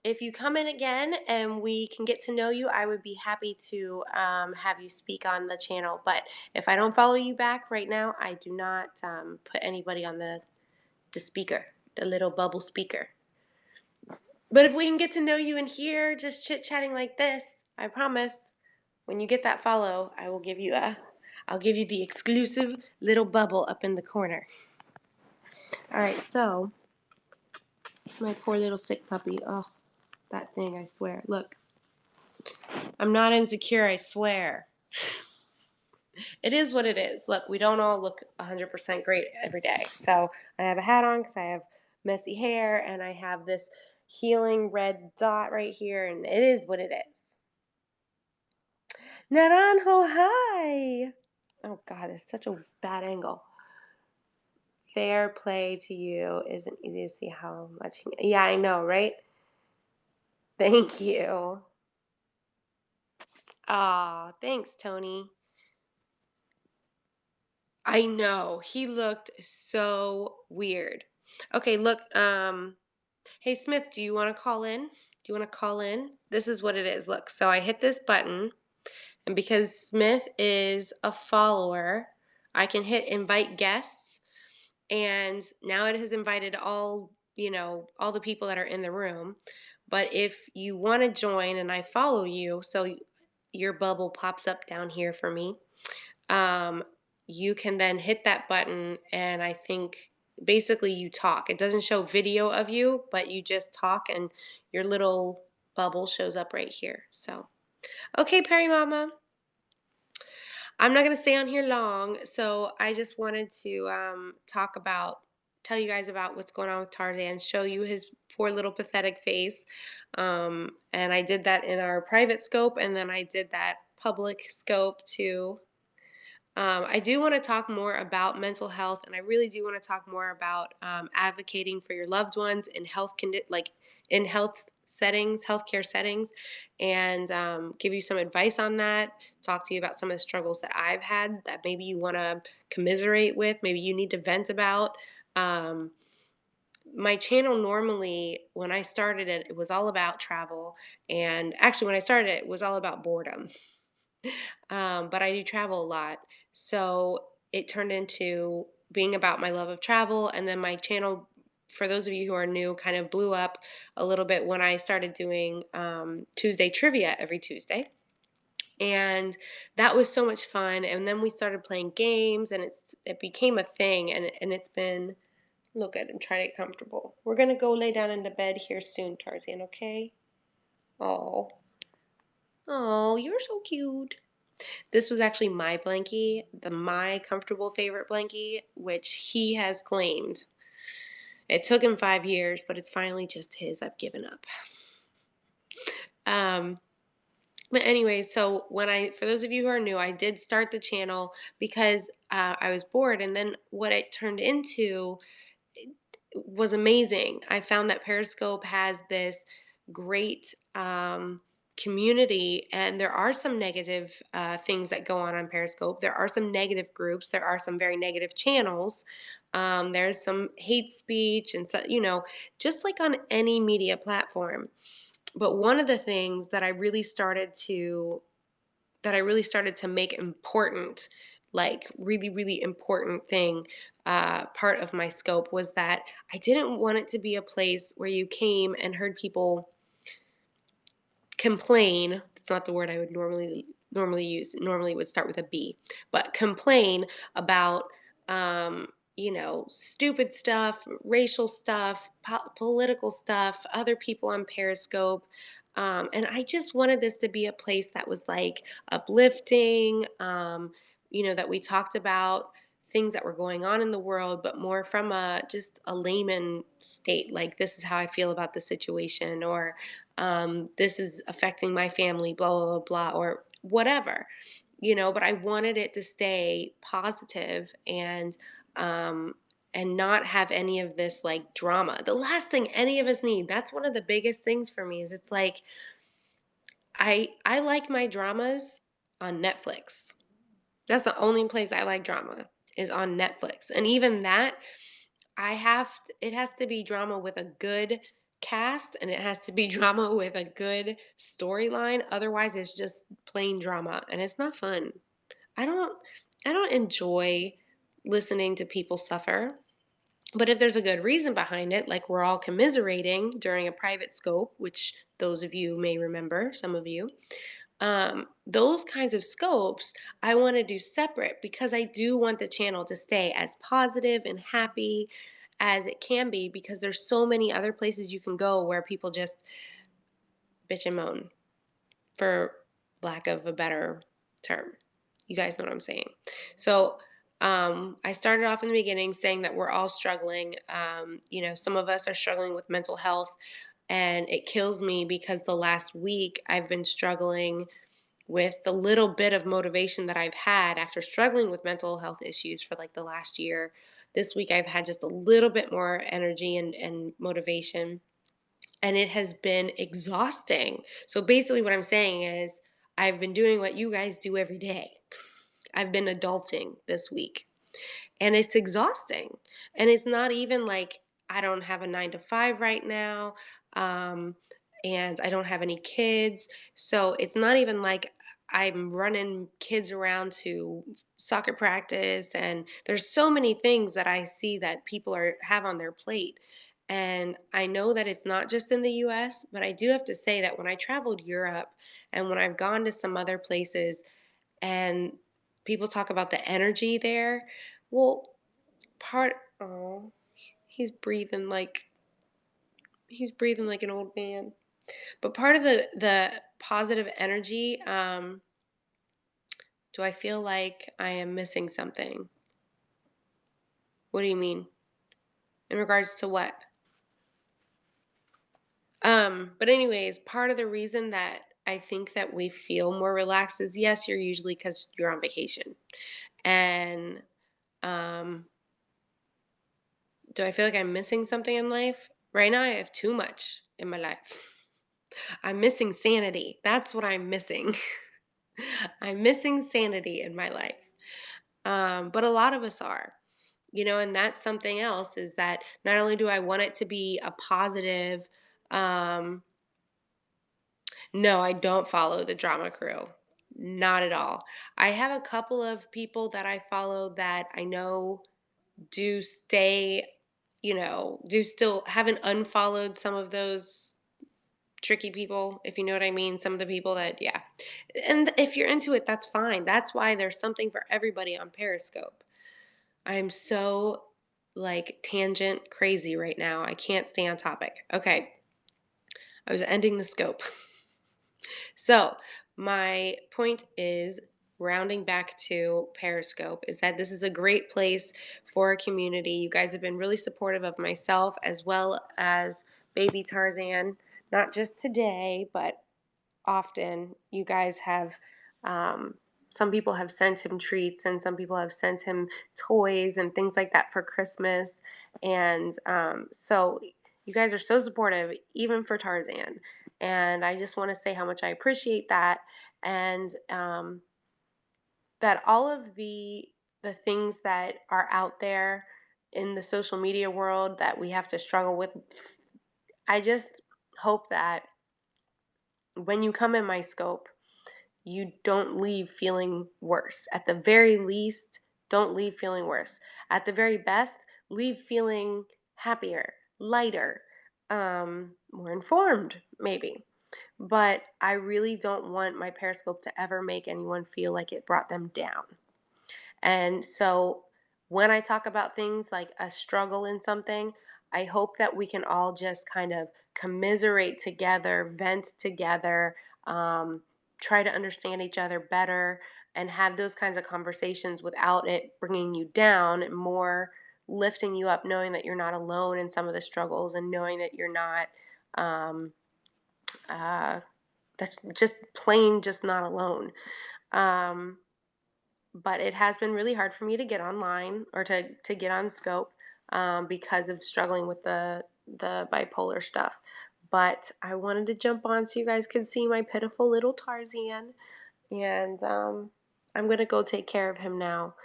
If you come in again and we can get to know you, I would be happy to have you speak on the channel. But if I don't follow you back right now, I do not put anybody on the speaker, the little bubble speaker. But if we can get to know you in here, just chit-chatting like this, I promise, when you get that follow, I'll give you the exclusive little bubble up in the corner. All right, so my poor little sick puppy. Oh, that thing, I swear. Look, I'm not insecure, I swear. It is what it is. Look, we don't all look 100% great every day. So I have a hat on because I have messy hair, and I have this healing red dot right here, and it is what it is. Naranjo, hi! Oh, God, it's such a bad angle. Fair play to you. Isn't easy to see how much. Yeah, I know, right? Thank you. Aw, thanks, Tony. I know. He looked so weird. Okay, look, hey Smith, do you want to call in? Do you want to call in? This is what it is. Look, so I hit this button, and because Smith is a follower, I can hit invite guests, and now it has invited all the people that are in the room. But if you want to join and I follow you, so your bubble pops up down here for me, um, you can then hit that button, and I think basically you talk. It doesn't show video of you, but you just talk, and your little bubble shows up right here. So, okay, Perry Mama. I'm not going to stay on here long, so I just wanted to tell you guys about what's going on with Tarzan, show you his poor little pathetic face. And I did that in our private scope, and then I did that public scope too. I do want to talk more about mental health, and I really do want to talk more about advocating for your loved ones in like in health settings, healthcare settings, and give you some advice on that. Talk to you about some of the struggles that I've had that maybe you want to commiserate with, maybe you need to vent about. Um, my channel normally, when I started it, it was all about travel, and actually, when I started it, it was all about boredom. But I do travel a lot. So it turned into being about my love of travel. And then my channel, for those of you who are new, kind of blew up a little bit when I started doing Tuesday trivia every Tuesday. And that was so much fun. And then we started playing games, and it became a thing. And it's been, look at him, try to get comfortable. We're gonna go lay down in the bed here soon, Tarzan. Okay? Oh, oh, you're so cute. This was actually my blankie, my comfortable favorite blankie, which he has claimed. It took him 5 years, but it's finally just his. I've given up. Um, but anyway, so for those of you who are new, I did start the channel because I was bored, and then what it turned into was amazing. I found that Periscope has this great community, and there are some negative things that go on Periscope. There are some negative groups. There are some very negative channels. There's some hate speech, and so just like on any media platform. But one of the things that I really started to make important, like really, really important thing, part of my scope was that I didn't want it to be a place where you came and heard people complain. It's not the word I would normally use. Normally it would start with a B, but complain about stupid stuff, racial stuff, political stuff, other people on Periscope. And I just wanted this to be a place that was like uplifting, that we talked about things that were going on in the world, but more from just a layman state, like this is how I feel about the situation, or this is affecting my family, blah, blah, blah, blah, or whatever, but I wanted it to stay positive um, and not have any of this like drama. The last thing any of us need, that's one of the biggest things for me is it's like, I like my dramas on Netflix. That's the only place I like drama is on Netflix. And even that, it has to be drama with a good cast, and it has to be drama with a good storyline. Otherwise, it's just plain drama and it's not fun. I don't I don't enjoy listening to people suffer. But if there's a good reason behind it, like we're all commiserating during a private scope, which those of you may remember, some of you, those kinds of scopes I want to do separate because I do want the channel to stay as positive and happy as it can be, because there's so many other places you can go where people just bitch and moan, for lack of a better term. You guys know what I'm saying. So I started off in the beginning saying that we're all struggling. Some of us are struggling with mental health, and it kills me because the last week I've been struggling with the little bit of motivation that I've had after struggling with mental health issues for like the last year. This week I've had just a little bit more energy and motivation, and it has been exhausting. So basically, what I'm saying is, I've been doing what you guys do every day. I've been adulting this week, and it's exhausting. And it's not even like I don't have a 9 to 5 right now, um, and I don't have any kids. So it's not even like I'm running kids around to soccer practice, and there's so many things that I see that people have on their plate. And I know that it's not just in the US, but I do have to say that when I traveled Europe and when I've gone to some other places and people talk about the energy there, well, oh, he's breathing like an old man. But part of the positive energy, do I feel like I am missing something? What do you mean? In regards to what? But anyways, part of the reason that I think that we feel more relaxed is yes, you're usually because you're on vacation. And um, do I feel like I'm missing something in life? Right now, I have too much in my life. I'm missing sanity. That's what I'm missing. I'm missing sanity in my life. But a lot of us are, and that's something else is that not only do I want it to be a positive, um, no, I don't follow the drama crew. Not at all. I have a couple of people that I follow that I know do stay, do still haven't unfollowed some of those tricky people, if you know what I mean. Some of the people that, yeah. And if you're into it, that's fine. That's why there's something for everybody on Periscope. I'm so like tangent crazy right now. I can't stay on topic. Okay. I was ending the scope. So, my point is rounding back to Periscope is that this is a great place for a community. You guys have been really supportive of myself as well as baby Tarzan, not just today, but often. You guys have, um, some people have sent him treats and some people have sent him toys and things like that for Christmas. And so you guys are so supportive, even for Tarzan. And I just want to say how much I appreciate that. And that all of the things that are out there in the social media world that we have to struggle with, I just hope that when you come in my scope, you don't leave feeling worse. At the very least, don't leave feeling worse. At the very best, leave feeling happier, lighter, more informed, maybe. But I really don't want my Periscope to ever make anyone feel like it brought them down. And so when I talk about things like a struggle in something, I hope that we can all just kind of commiserate together, vent together, um, try to understand each other better, and have those kinds of conversations without it bringing you down, and more lifting you up, knowing that you're not alone in some of the struggles and knowing that you're not. Um, uh, that's just plain just not alone. Um, but it has been really hard for me to get online or to get on Scope, because of struggling with the bipolar stuff. But I wanted to jump on so you guys could see my pitiful little Tarzan, and I'm gonna go take care of him now.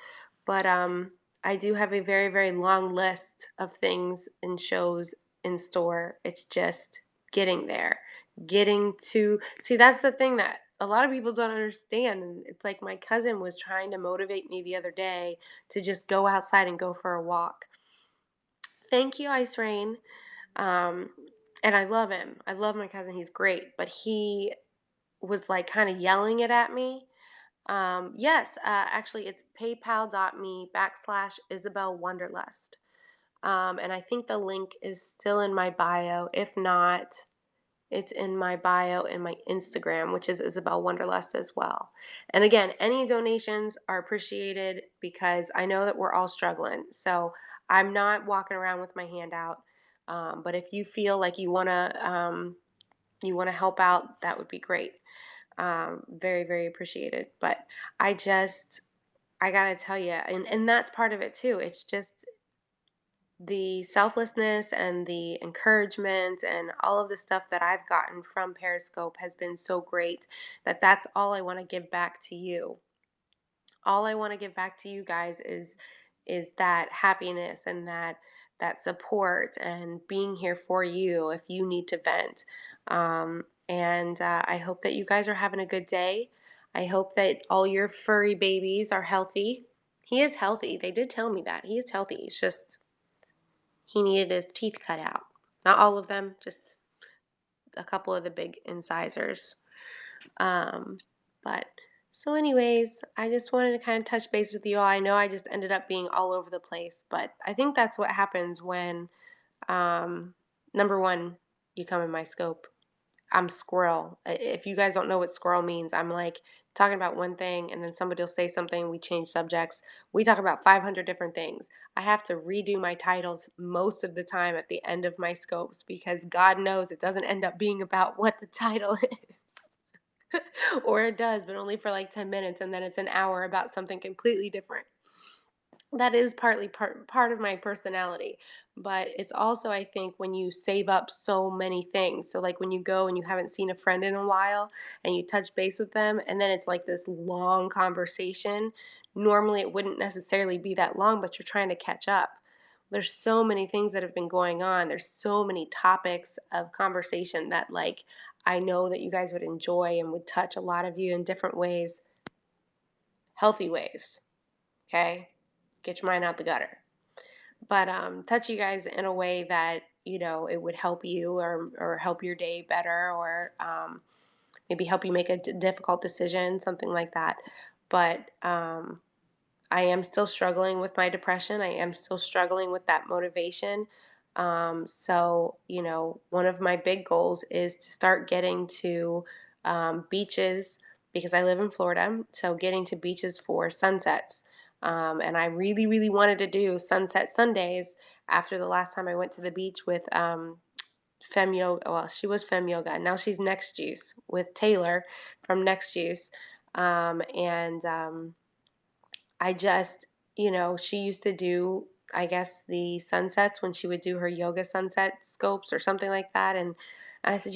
But I do have a very, very long list of things and shows in store. It's just getting there. Getting to see, that's the thing that a lot of people don't understand. And it's like my cousin was trying to motivate me the other day to just go outside and go for a walk. Thank you, Ice Rain. Um, and I love him. I love my cousin. He's great. But he was like kind of yelling it at me. Yes, actually, it's paypal.me/Isabel Wanderlust. And I think the link is still in my bio. If not, it's in my bio in my Instagram, which is Isabel Wanderlust as well. And again, any donations are appreciated because I know that we're all struggling. So I'm not walking around with my hand out. But if you feel like you wanna help out, that would be great. Very, very appreciated. But I just, I gotta tell you, and that's part of it too. It's just the selflessness and the encouragement and all of the stuff that I've gotten from Periscope has been so great that that's all I want to give back to you. All I want to give back to you guys is that happiness and that support and being here for you if you need to vent. And I hope that you guys are having a good day. I hope that all your furry babies are healthy. He is healthy. They did tell me that. He is healthy. It's just he needed his teeth cut out. Not all of them, just a couple of the big incisors. Um, but so, anyways, I just wanted to kind of touch base with you all. I know I just ended up being all over the place, but I think that's what happens when, um, number one, you come in my scope. I'm squirrel. If you guys don't know what squirrel means, I'm like talking about one thing and then somebody will say something, we change subjects. We talk about 500 different things. I have to redo my titles most of the time at the end of my scopes because God knows it doesn't end up being about what the title is. Or it does, but only for like 10 minutes, and then it's an hour about something completely different. That is partly part of my personality, but it's also, I think, when you save up so many things. So like when you go and you haven't seen a friend in a while and you touch base with them, and then it's like this long conversation. Normally it wouldn't necessarily be that long, but you're trying to catch up. There's so many things that have been going on. There's so many topics of conversation that, like, I know that you guys would enjoy and would touch a lot of you in different ways, healthy ways. Okay, get your mind out the gutter, but touch you guys in a way that, it would help you, or help your day better, or maybe help you make a difficult decision, something like that. But I am still struggling with my depression. I am still struggling with that motivation. So, one of my big goals is to start getting to beaches, because I live in Florida. So, getting to beaches for sunsets. And I really, really wanted to do sunset Sundays after the last time I went to the beach with Fem Yoga. Well, she was Fem Yoga. Now she's Next Juice with Taylor from Next Juice. And I just, she used to do, I guess, the sunsets when she would do her yoga sunset scopes or something like that. And I said,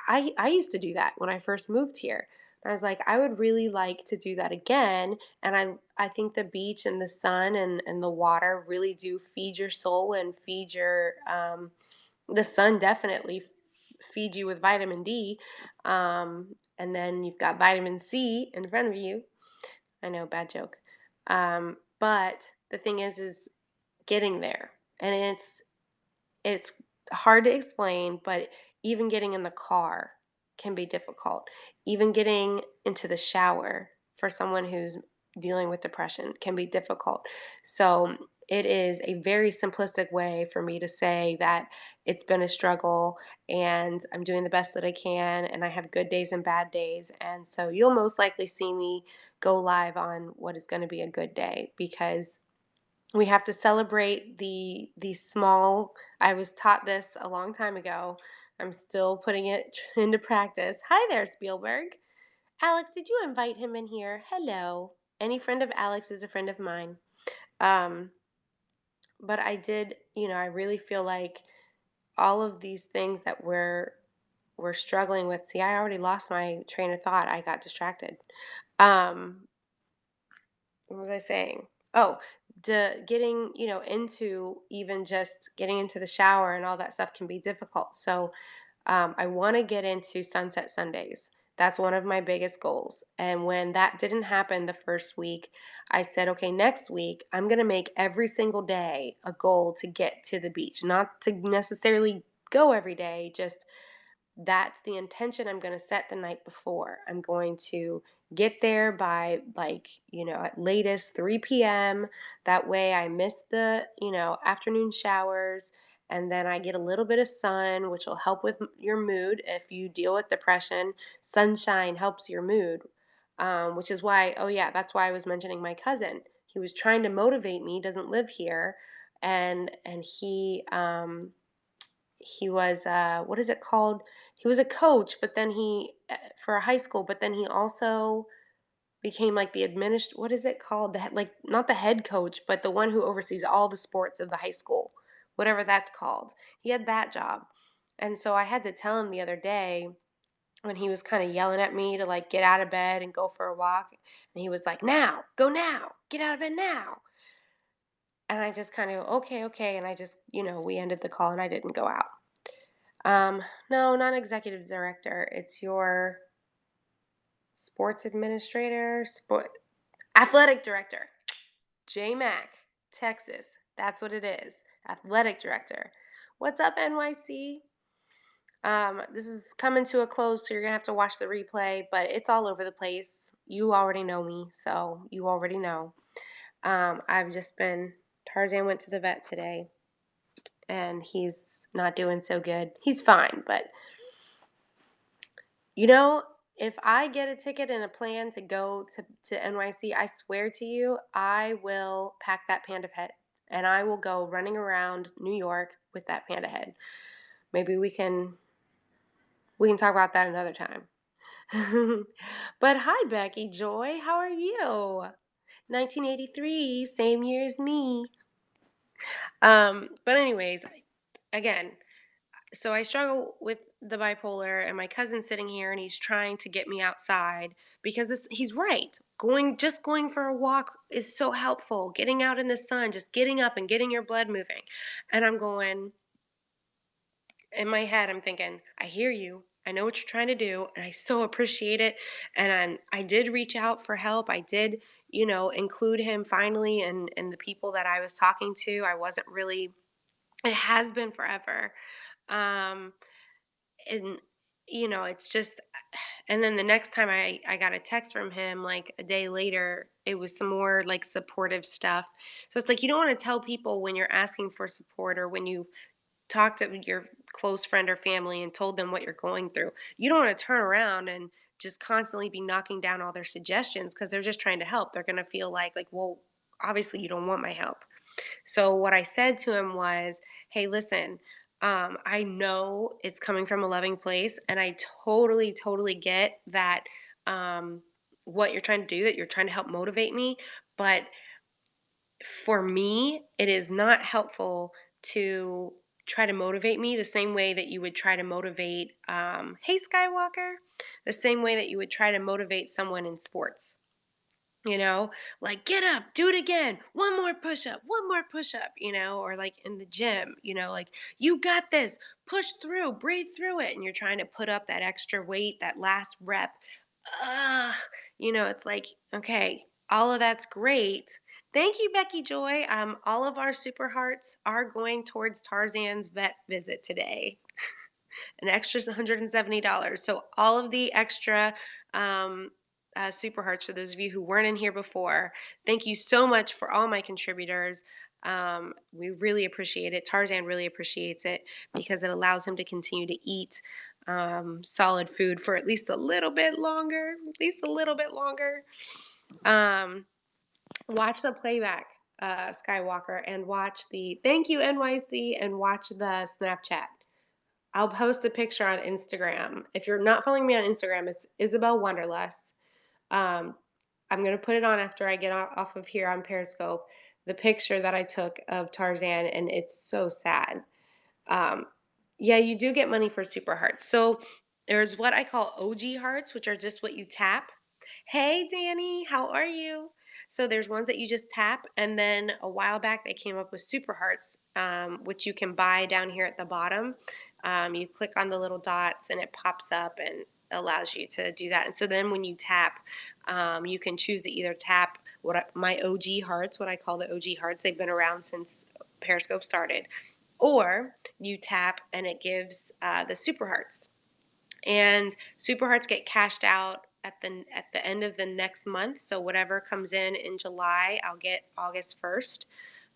I used to do that when I first moved here. And I was like, I would really like to do that again. And I think the beach and the sun and the water really do feed your soul and feed the sun definitely feeds you with vitamin D. And then you've got vitamin C in front of you. I know, bad joke. But the thing is getting there, and it's hard to explain. But even getting in the car can be difficult. Even getting into the shower for someone who's dealing with depression can be difficult. So it is a very simplistic way for me to say that it's been a struggle, and I'm doing the best that I can, and I have good days and bad days. And so you'll most likely see me go live on what is going to be a good day, because we have to celebrate the small. I was taught this a long time ago. I'm still putting it into practice. Hi there, Spielberg. Alex, did you invite him in here? Hello. Any friend of Alex is a friend of mine. Um, but I did, I really feel like all of these things that we're struggling with. See, I already lost my train of thought. I got distracted. Um, what was I saying? Oh, getting, into, even just getting into the shower and all that stuff can be difficult. So I want to get into Sunset Sundays. That's one of my biggest goals. And when that didn't happen the first week, I said, okay, next week, I'm going to make every single day a goal to get to the beach. Not to necessarily go every day, just that's the intention I'm going to set the night before. I'm going to get there by, like, at latest 3 p.m. That way I miss the, afternoon showers, and then I get a little bit of sun, which will help with your mood. If you deal with depression, sunshine helps your mood. Which is why, oh yeah, that's why I was mentioning my cousin. He was trying to motivate me, doesn't live here, and he was what is it called? He was a coach, but then he for a high school, but then he also became like the what is it called? Like, not the head coach, but the one who oversees all the sports of the high school, whatever that's called. He had that job. And so I had to tell him the other day, when he was kind of yelling at me to, like, get out of bed and go for a walk, and he was like, "Now, go now. Get out of bed now." And I just kind of, okay, okay, and I just, we ended the call and I didn't go out. No, not executive director. It's your sports administrator, athletic director. J Mac, Texas. That's what it is. Athletic director. What's up, NYC? This is coming to a close, so you're gonna have to watch the replay, but it's all over the place. You already know me, so you already know. I've just been, Tarzan went to the vet today, and he's not doing so good. He's fine, but You know, if I get a ticket and a plan to go to NYC, I swear to you, I will pack that panda head, and I will go running around New York with that panda head. Maybe we can talk about that another time. But hi, Becky Joy. How are you? 1983, same year as me. But anyways, again, so I struggle with the bipolar, and my cousin's sitting here, and he's trying to get me outside because he's right. Just going for a walk is so helpful. Getting out in the sun, just getting up and getting your blood moving. And I'm going, in my head, I'm thinking, I hear you. I know what you're trying to do, and I so appreciate it. And I did reach out for help. I did, include him finally in the people that I was talking to. I wasn't really, it has been forever. Um, and, it's just, and then the next time I got a text from him, like a day later, it was some more like supportive stuff. So it's like, you don't want to tell people when you're asking for support, or when you talked to your close friend or family and told them what you're going through. You don't want to turn around and just constantly be knocking down all their suggestions because they're just trying to help. They're going to feel like, well, obviously you don't want my help. So what I said to him was, hey, listen, I know it's coming from a loving place, and I totally, totally get that, what you're trying to do, that you're trying to help motivate me. But for me, it is not helpful to try to motivate me the same way that you would try to motivate, hey, Skywalker, the same way that you would try to motivate someone in sports. You know, like, get up, do it again, one more push up, or like in the gym, like, you got this, push through, breathe through it. And you're trying to put up that extra weight, that last rep. Ugh, it's like, okay, all of that's great. Thank you, Becky Joy. All of our super hearts are going towards Tarzan's vet visit today. An extra $170. So all of the extra, um, super hearts, for those of you who weren't in here before, thank you so much for all my contributors. We really appreciate it. Tarzan really appreciates it because it allows him to continue to eat, solid food for at least a little bit longer. At least a little bit longer. Watch the playback, Skywalker, and watch the thank you NYC, and watch the Snapchat. I'll post a picture on Instagram. If you're not following me on Instagram, it's Isabel Wanderlust. Um, I'm going to put it on after I get off of here on Periscope, the picture that I took of Tarzan, and it's so sad. Um, yeah, you do get money for super hearts. So there's what I call OG hearts, which are just what you tap. Hey, Danny, how are you? So there's ones that you just tap, and then a while back they came up with super hearts, which you can buy down here at the bottom. You click on the little dots, and it pops up and allows you to do that. And so then when you tap, you can choose to either tap my OG hearts, what I call the OG hearts. They've been around since Periscope started, or you tap and it gives, the super hearts. And super hearts get cashed out at the end of the next month. So whatever comes in July, I'll get August 1st.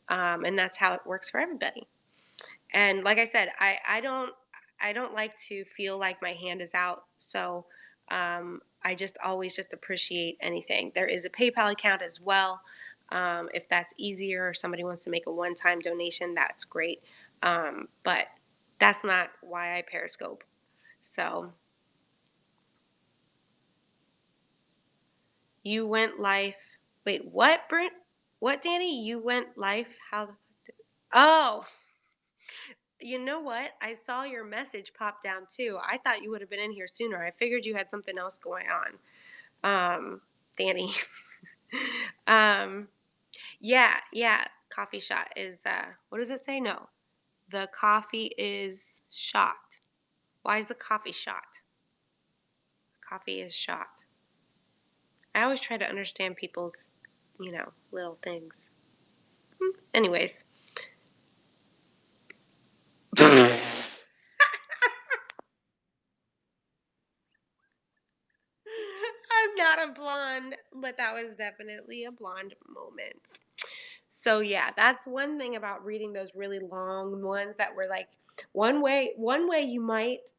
And that's how it works for everybody. And like I said, I don't like to feel like my hand is out. So, I just always just appreciate anything. There is a PayPal account as well. If that's easier, or somebody wants to make a one-time donation, that's great. But that's not why I Periscope. So you went life. Wait, what, Brent? What, Danny? You went life? How? Oh, you know what? I saw your message pop down too. I thought you would have been in here sooner. I figured you had something else going on. Danny. um, yeah, yeah. Coffee shot is, what does it say? No. The coffee is shot. Why is the coffee shot? Coffee is shot. I always try to understand people's, little things. Anyways. I'm not a blonde, but that was definitely a blonde moment. So yeah, that's one thing about reading those really long ones that were like, one way you might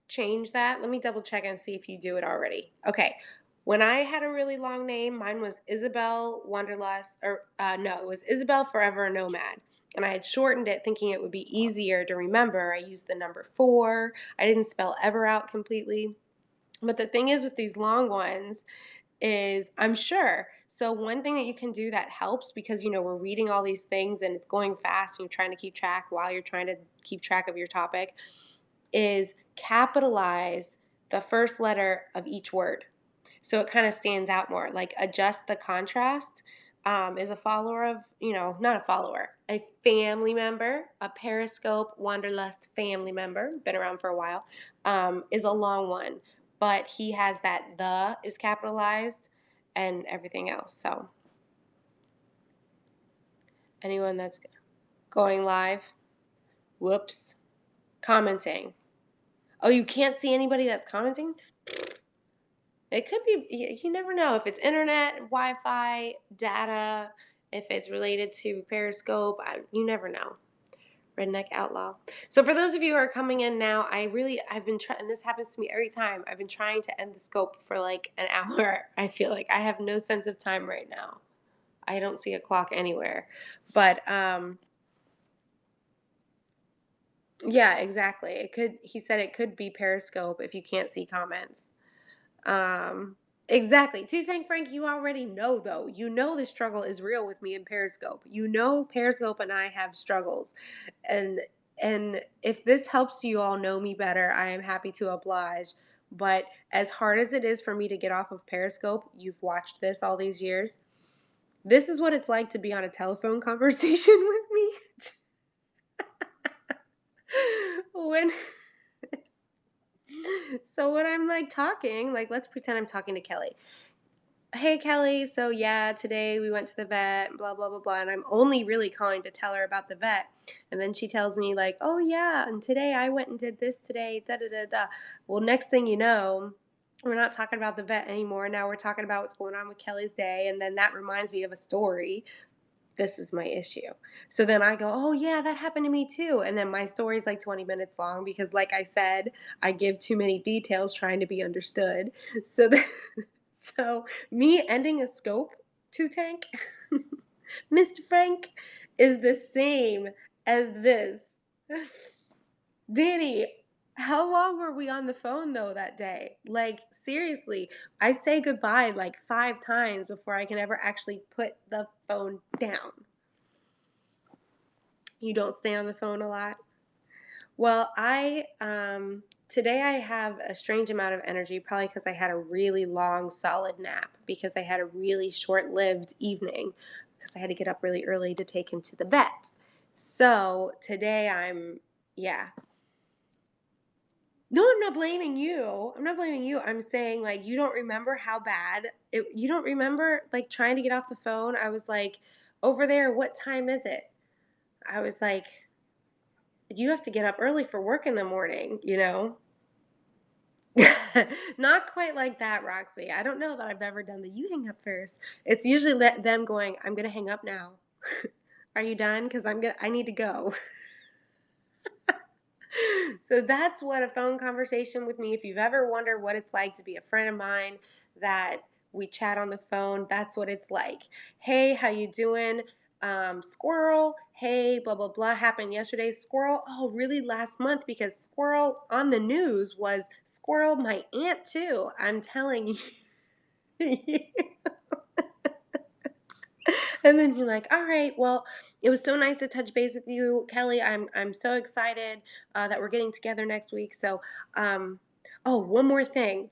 change that. Let me double check and see if you do it already. Okay. When I had a really long name, mine was Isabel Wanderlust, or no, it was Isabel Forever Nomad. And I had shortened it thinking it would be easier to remember. I used the number 4. I didn't spell ever out completely. But the thing is with these long ones is I'm sure. So one thing that you can do that helps because we're reading all these things and it's going fast and you're trying to keep track while you're trying to keep track of your topic is capitalize the first letter of each word. So it kind of stands out more. Like adjust the contrast is a follower of, not a follower, a family member, a Periscope Wanderlust family member, been around for a while, is a long one. But he has that the is capitalized and everything else. So anyone that's going live, whoops, commenting. Oh, you can't see anybody that's commenting? It could be, you never know if it's internet, Wi Fi, data, if it's related to Periscope. You never know. Redneck Outlaw. So, for those of you who are coming in now, I've been trying, and this happens to me every time, I've been trying to end the scope for like an hour. I feel like I have no sense of time right now. I don't see a clock anywhere. But, yeah, exactly. He said it could be Periscope if you can't see comments. Um, exactly. Two Tank Frank, you already know though. You know the struggle is real with me in Periscope. You know Periscope and I have struggles. And and if this helps you all know me better, I am happy to oblige. But as hard as it is for me to get off of Periscope, you've watched this all these years. This is what it's like to be on a telephone conversation with me. when so when I'm like talking, like let's pretend I'm talking to Kelly. Hey Kelly, so yeah, today we went to the vet, blah, blah, blah, blah. And I'm only really calling to tell her about the vet. And then she tells me, like, oh yeah, and today I went and did this today, da da da da. Well, next thing you know, we're not talking about the vet anymore. Now we're talking about what's going on with Kelly's day. And then that reminds me of a story. This is my issue. So then I go, oh yeah, that happened to me too. And then my story's like 20 minutes long because, like I said, I give too many details trying to be understood. So then. So me ending a scope two tank, Mr. Frank, is the same as this. Danny, how long were we on the phone though that day? Like seriously, I say goodbye like 5 times before I can ever actually put the phone down. You don't stay on the phone a lot? Well, I today I have a strange amount of energy, probably because I had a really long, solid nap, because I had a really short-lived evening, because I had to get up really early to take him to the vet. So today yeah. No, I'm not blaming you. I'm not blaming you. I'm saying like you don't remember how bad you don't remember like trying to get off the phone. I was like, over there, what time is it? I was like, you have to get up early for work in the morning. Not quite like that, Roxy. I don't know that I've ever done the you hang up first. It's usually them going, I'm gonna hang up now. Are you done? Because I need to go. So that's what a phone conversation with me, if you've ever wondered what it's like to be a friend of mine that we chat on the phone, that's what it's like. Hey, how you doing? Squirrel, hey, blah, blah, blah, happened yesterday. Squirrel, oh, really last month, because Squirrel on the news was Squirrel, my aunt too. I'm telling you. And then you're like, all right, well, it was so nice to touch base with you, Kelly. I'm so excited that we're getting together next week. So, oh, one more thing.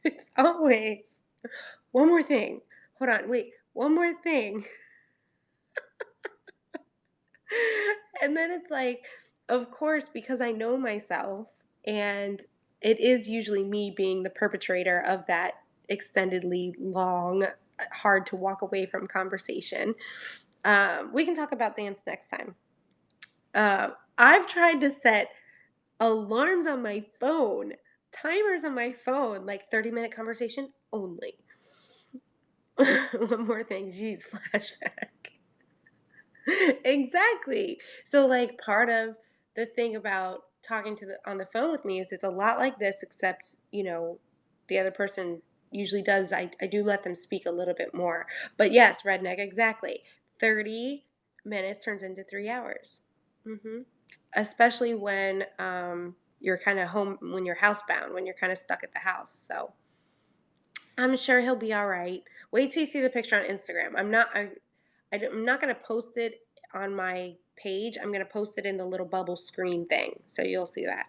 It's always one more thing. Hold on, wait, one more thing. And then it's like, of course, because I know myself, and it is usually me being the perpetrator of that extendedly long, hard to walk away from conversation. We can talk about dance next time. I've tried to set alarms on my phone, timers on my phone, like 30-minute conversation only. One more thing, geez, flashback. Exactly. So like part of the thing about talking to the on the phone with me is it's a lot like this, except the other person usually does. I do let them speak a little bit more. But yes, redneck, exactly. 30 minutes turns into 3 hours. Especially when you're kind of home, when you're housebound, when you're kind of stuck at the house. So I'm sure he'll be all right. Wait till you see the picture on Instagram. I'm not going to post it on my page. I'm going to post it in the little bubble screen thing. So you'll see that.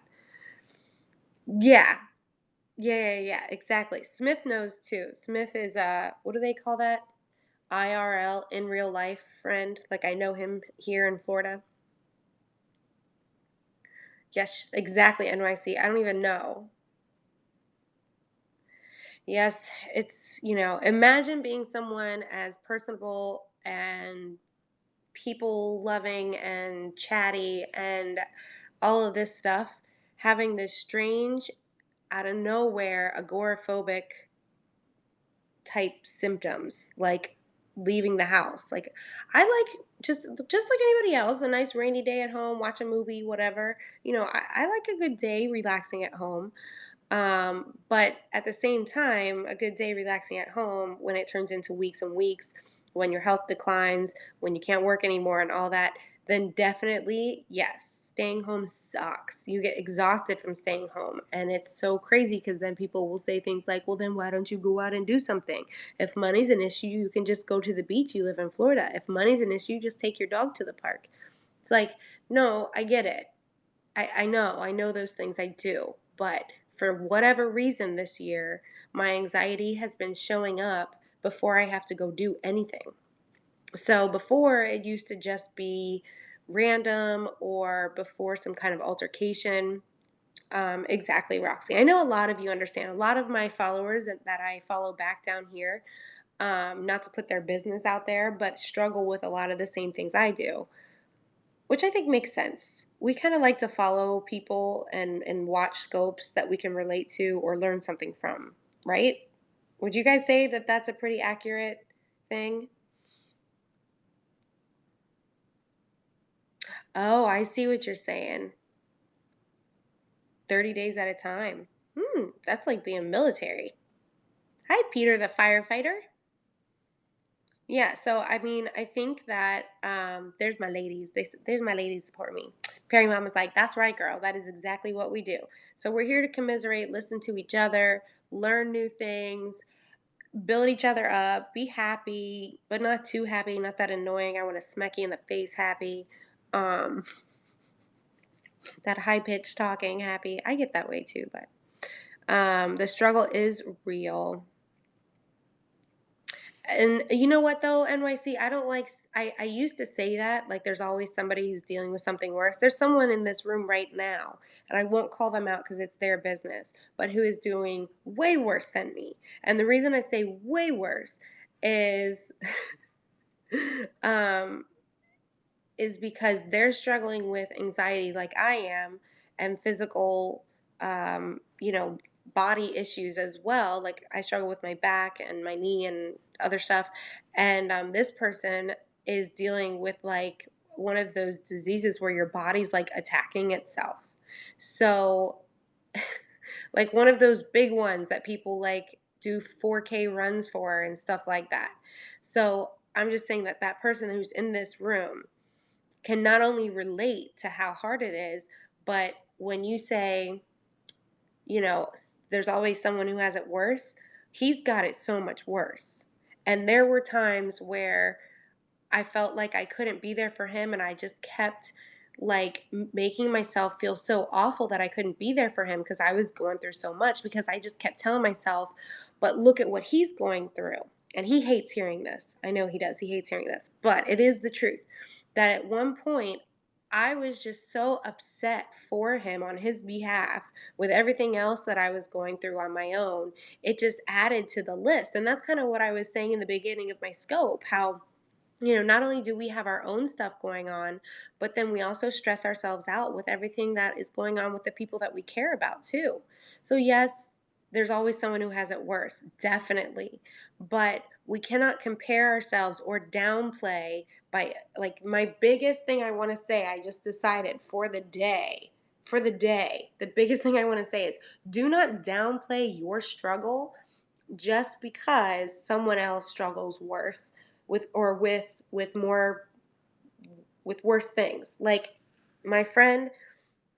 Yeah. Yeah, exactly. Smith knows too. Smith is what do they call that? IRL, in real life friend. Like, I know him here in Florida. Yes, exactly, NYC. I don't even know. Yes, it's, imagine being someone as personable and people loving and chatty and all of this stuff, having this strange, out of nowhere, agoraphobic type symptoms, like leaving the house. Like, I like, just like anybody else, a nice rainy day at home, watch a movie, whatever. I like a good day relaxing at home. But at the same time, a good day relaxing at home, when it turns into weeks and weeks, when your health declines, when you can't work anymore and all that, then definitely, yes, staying home sucks. You get exhausted from staying home. And it's so crazy because then people will say things like, well, then why don't you go out and do something? If money's an issue, you can just go to the beach. You live in Florida. If money's an issue, just take your dog to the park. It's like, no, I get it. I know those things, I do. But for whatever reason this year, my anxiety has been showing up before I have to go do anything. So before, it used to just be random or before some kind of altercation. Exactly, Roxy. I know a lot of you understand. A lot of my followers that I follow back down here, not to put their business out there, but struggle with a lot of the same things I do, which I think makes sense. We kind of like to follow people and watch scopes that we can relate to or learn something from, right? Would you guys say that that's a pretty accurate thing? Oh, I see what you're saying. 30 days at a time. That's like being military. Hi, Peter the firefighter. Yeah, so I mean, I think that there's my ladies. There's my ladies support me. Perry Mama's like, that's right, girl. That is exactly what we do. So we're here to commiserate, listen to each other, learn new things, build each other up, be happy, but not too happy, not that annoying. I want to smack you in the face happy. Um, that high pitched talking happy. I get that way too, but the struggle is real. And you know what though, NYC, I don't like, I used to say that, like there's always somebody who's dealing with something worse. There's someone in this room right now, and I won't call them out because it's their business, but who is doing way worse than me. And the reason I say way worse is, um, is because they're struggling with anxiety like I am, and physical, body issues as well. Like, I struggle with my back and my knee and other stuff. And this person is dealing with like one of those diseases where your body's like attacking itself. So, like one of those big ones that people like do 4K runs for and stuff like that. So, I'm just saying that that person who's in this room can not only relate to how hard it is, but when you say, there's always someone who has it worse, he's got it so much worse. And there were times where I felt like I couldn't be there for him, and I just kept like making myself feel so awful that I couldn't be there for him because I was going through so much, because I just kept telling myself, but look at what he's going through. And he hates hearing this. I know he does. He hates hearing this. But it is the truth that at one point I was just so upset for him on his behalf with everything else that I was going through on my own. It just added to the list. And that's kind of what I was saying in the beginning of my scope, how not only do we have our own stuff going on, but then we also stress ourselves out with everything that is going on with the people that we care about too. So, yes, there's always someone who has it worse, definitely. But we cannot compare ourselves or downplay by, like, my biggest thing I want to say, I just decided the biggest thing I want to say is, do not downplay your struggle just because someone else struggles worse with more, with worse things. Like my friend,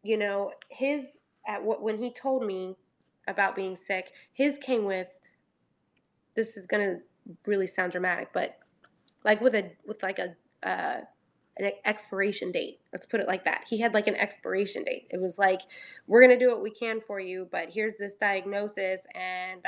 his at what when he told me about being sick, his came with, this is gonna really sound dramatic, but like with like a an expiration date. Let's put it like that. He had like an expiration date. It was like, we're gonna do what we can for you, but here's this diagnosis, and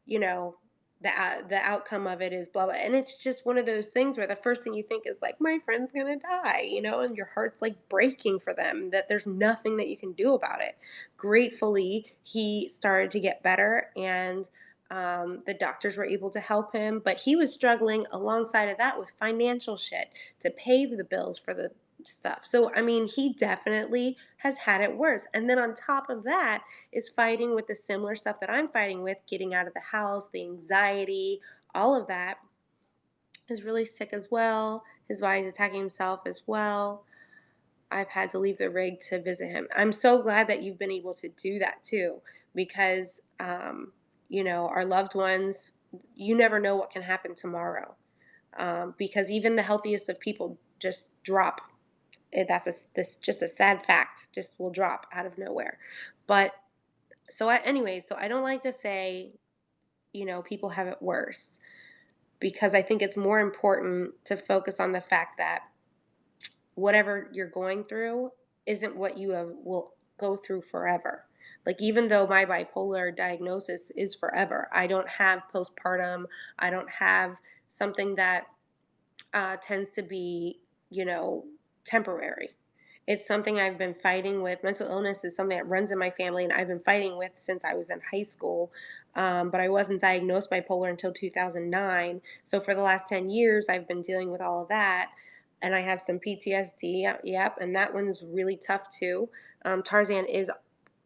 you know, the outcome of it is blah blah. And it's just one of those things where the first thing you think is like, my friend's gonna die, and your heart's like breaking for them. That there's nothing that you can do about it. Gratefully, he started to get better, and the doctors were able to help him, but he was struggling alongside of that with financial shit to pay the bills for the stuff. So, I mean, he definitely has had it worse. And then on top of that is fighting with the similar stuff that I'm fighting with, getting out of the house, the anxiety, all of that is really sick as well. His body's attacking himself as well. I've had to leave the rig to visit him. I'm so glad that you've been able to do that too, because, our loved ones, you never know what can happen tomorrow. Because even the healthiest of people just drop. This just a sad fact. Just will drop out of nowhere. But so I don't like to say, people have it worse, because I think it's more important to focus on the fact that whatever you're going through isn't what will go through forever. Like, even though my bipolar diagnosis is forever, I don't have postpartum. I don't have something that tends to be, temporary. It's something I've been fighting with. Mental illness is something that runs in my family, and I've been fighting with since I was in high school. But I wasn't diagnosed bipolar until 2009. So for the last 10 years, I've been dealing with all of that. And I have some PTSD. Yep. And that one's really tough too. Tarzan is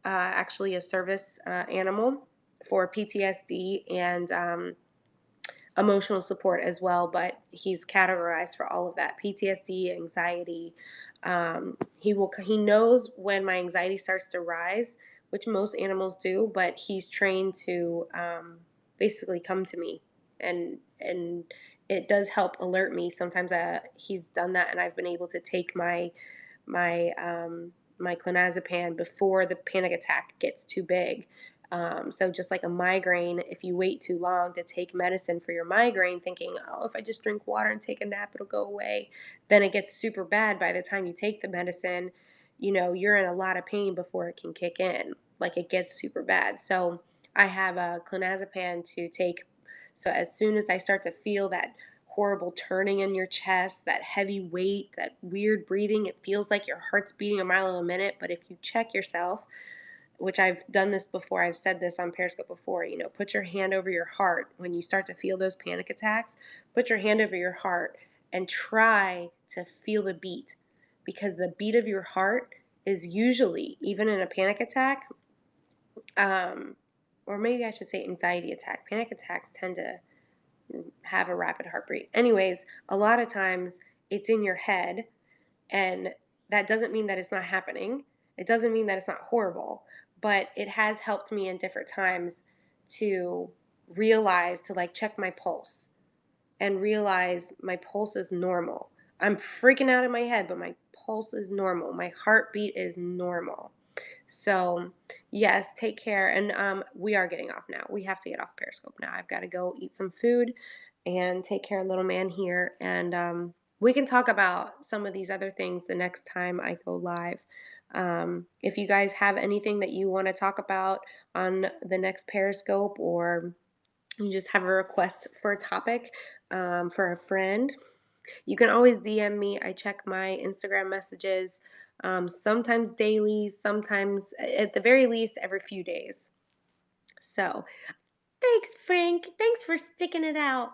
actually a service animal for PTSD and emotional support as well, but he's categorized for all of that: PTSD, anxiety. He knows when my anxiety starts to rise, which most animals do, but he's trained to basically come to me, and it does help alert me. Sometimes he's done that, and I've been able to take my my clonazepam before the panic attack gets too big. So just like a migraine, if you wait too long to take medicine for your migraine, thinking, oh, if I just drink water and take a nap, it'll go away, then it gets super bad by the time you take the medicine. You're in a lot of pain before it can kick in. Like, it gets super bad. So I have a clonazepam to take. So as soon as I start to feel that horrible turning in your chest, that heavy weight, that weird breathing, it feels like your heart's beating a mile a minute. But if you check yourself, which I've done this before, I've said this on Periscope before, put your hand over your heart when you start to feel those panic attacks. Put your hand over your heart and try to feel the beat, because the beat of your heart is usually, even in a panic attack, um, or maybe I should say anxiety attack. Panic attacks tend to have a rapid heartbeat. Anyways, a lot of times it's in your head, and that doesn't mean that it's not happening. It doesn't mean that it's not horrible, but it has helped me in different times to realize, to like check my pulse and realize my pulse is normal. I'm freaking out in my head, but my pulse is normal. My heartbeat is normal. So, yes, take care. And we are getting off now. We have to get off Periscope now. I've got to go eat some food and take care of little man here. And we can talk about some of these other things the next time I go live. If you guys have anything that you want to talk about on the next Periscope, or you just have a request for a topic for a friend, you can always DM me. I check my Instagram messages, sometimes daily, sometimes at the very least every few days. So thanks, Frank. Thanks for sticking it out.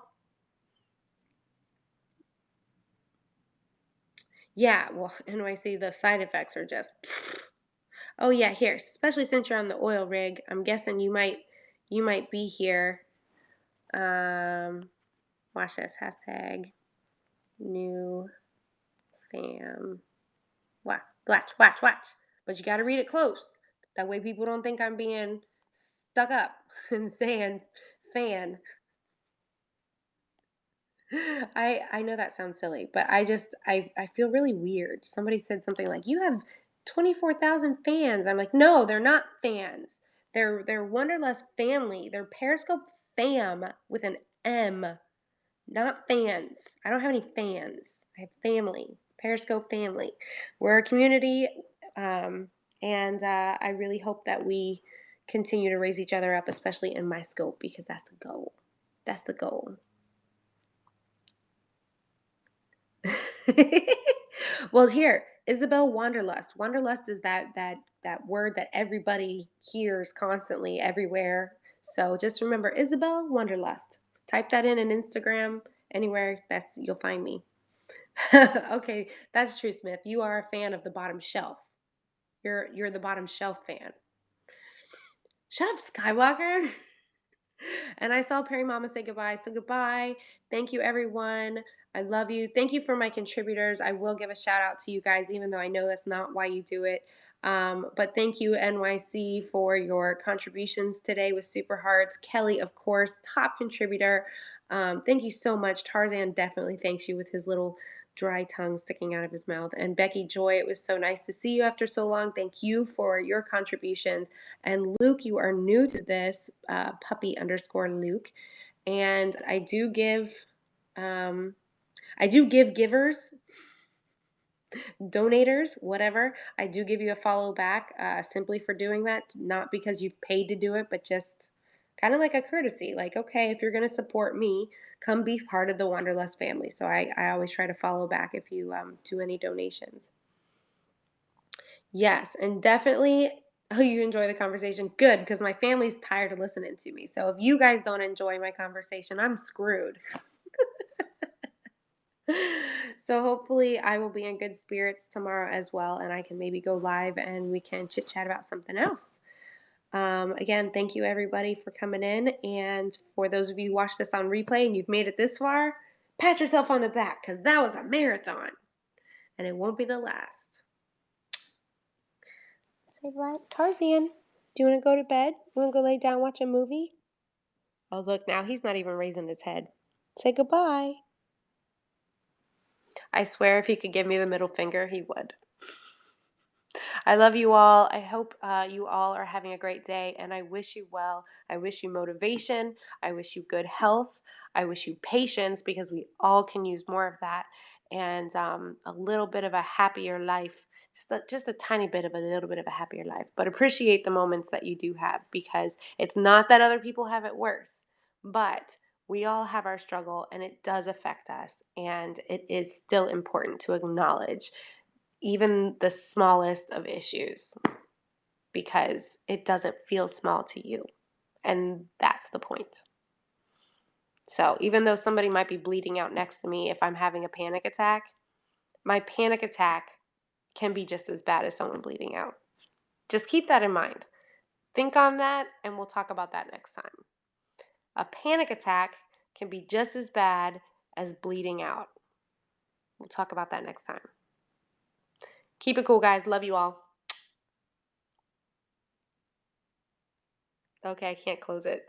Yeah, well, NYC, the side effects are just. Oh yeah, here, especially since you're on the oil rig, I'm guessing you might be here. Um, Watch this hashtag new fam. Watch. But you got to read it close. That way people don't think I'm being stuck up and saying fan. I know that sounds silly, but I feel really weird. Somebody said something like, "You have 24,000 fans. I'm like, no, they're not fans. They're Wanderlust family. They're Periscope fam with an M, not fans. I don't have any fans. I have family. Periscope family. We're a community, and I really hope that we continue to raise each other up, especially in my scope, because that's the goal. That's the goal. Well, here, Isabel Wanderlust. Wanderlust is that word that everybody hears constantly everywhere. So just remember Isabel Wanderlust. Type that in Instagram, anywhere. That's you'll find me. Okay, that's true, Smith. You are a fan of the bottom shelf. You're the bottom shelf fan. Shut up, Skywalker. And I saw Perry Mama say goodbye. So goodbye. Thank you, everyone. I love you. Thank you for my contributors. I will give a shout out to you guys, even though I know that's not why you do it. But thank you, NYC, for your contributions today with Super Hearts. Kelly, of course, top contributor. Thank you so much. Tarzan definitely thanks you with his little dry tongue sticking out of his mouth. And Becky Joy, it was so nice to see you after so long. Thank you for your contributions. And Luke, you are new to this, puppy underscore Luke. And I do give givers, donators, whatever. I do give you a follow back, simply for doing that, not because you've paid to do it, but just kind of like a courtesy. Like, okay, if you're going to support me, come be part of the Wanderlust family. So I always try to follow back if you do any donations. Yes, and definitely. Oh, you enjoy the conversation. Good, because my family's tired of listening to me. So if you guys don't enjoy my conversation, I'm screwed. So hopefully I will be in good spirits tomorrow as well, and I can maybe go live and we can chit chat about something else. Again, thank you everybody for coming in, and for those of you who watched this on replay and you've made it this far, pat yourself on the back because that was a marathon, and it won't be the last. Say bye, Tarzan. Do you want to go to bed? You want to go lay down, watch a movie? Oh, look, now he's not even raising his head. Say goodbye. I swear if he could give me the middle finger, he would. I love you all. I hope you all are having a great day, and I wish you well. I wish you motivation. I wish you good health. I wish you patience, because we all can use more of that, and a little bit of a happier life. Just a tiny bit of a little bit of a happier life. But appreciate the moments that you do have, because it's not that other people have it worse, but we all have our struggle, and it does affect us, and it is still important to acknowledge even the smallest of issues, because it doesn't feel small to you. And that's the point. So even though somebody might be bleeding out next to me, if I'm having a panic attack, my panic attack can be just as bad as someone bleeding out. Just keep that in mind. Think on that, and we'll talk about that next time. A panic attack can be just as bad as bleeding out. We'll talk about that next time. Keep it cool, guys. Love you all. Okay, I can't close it.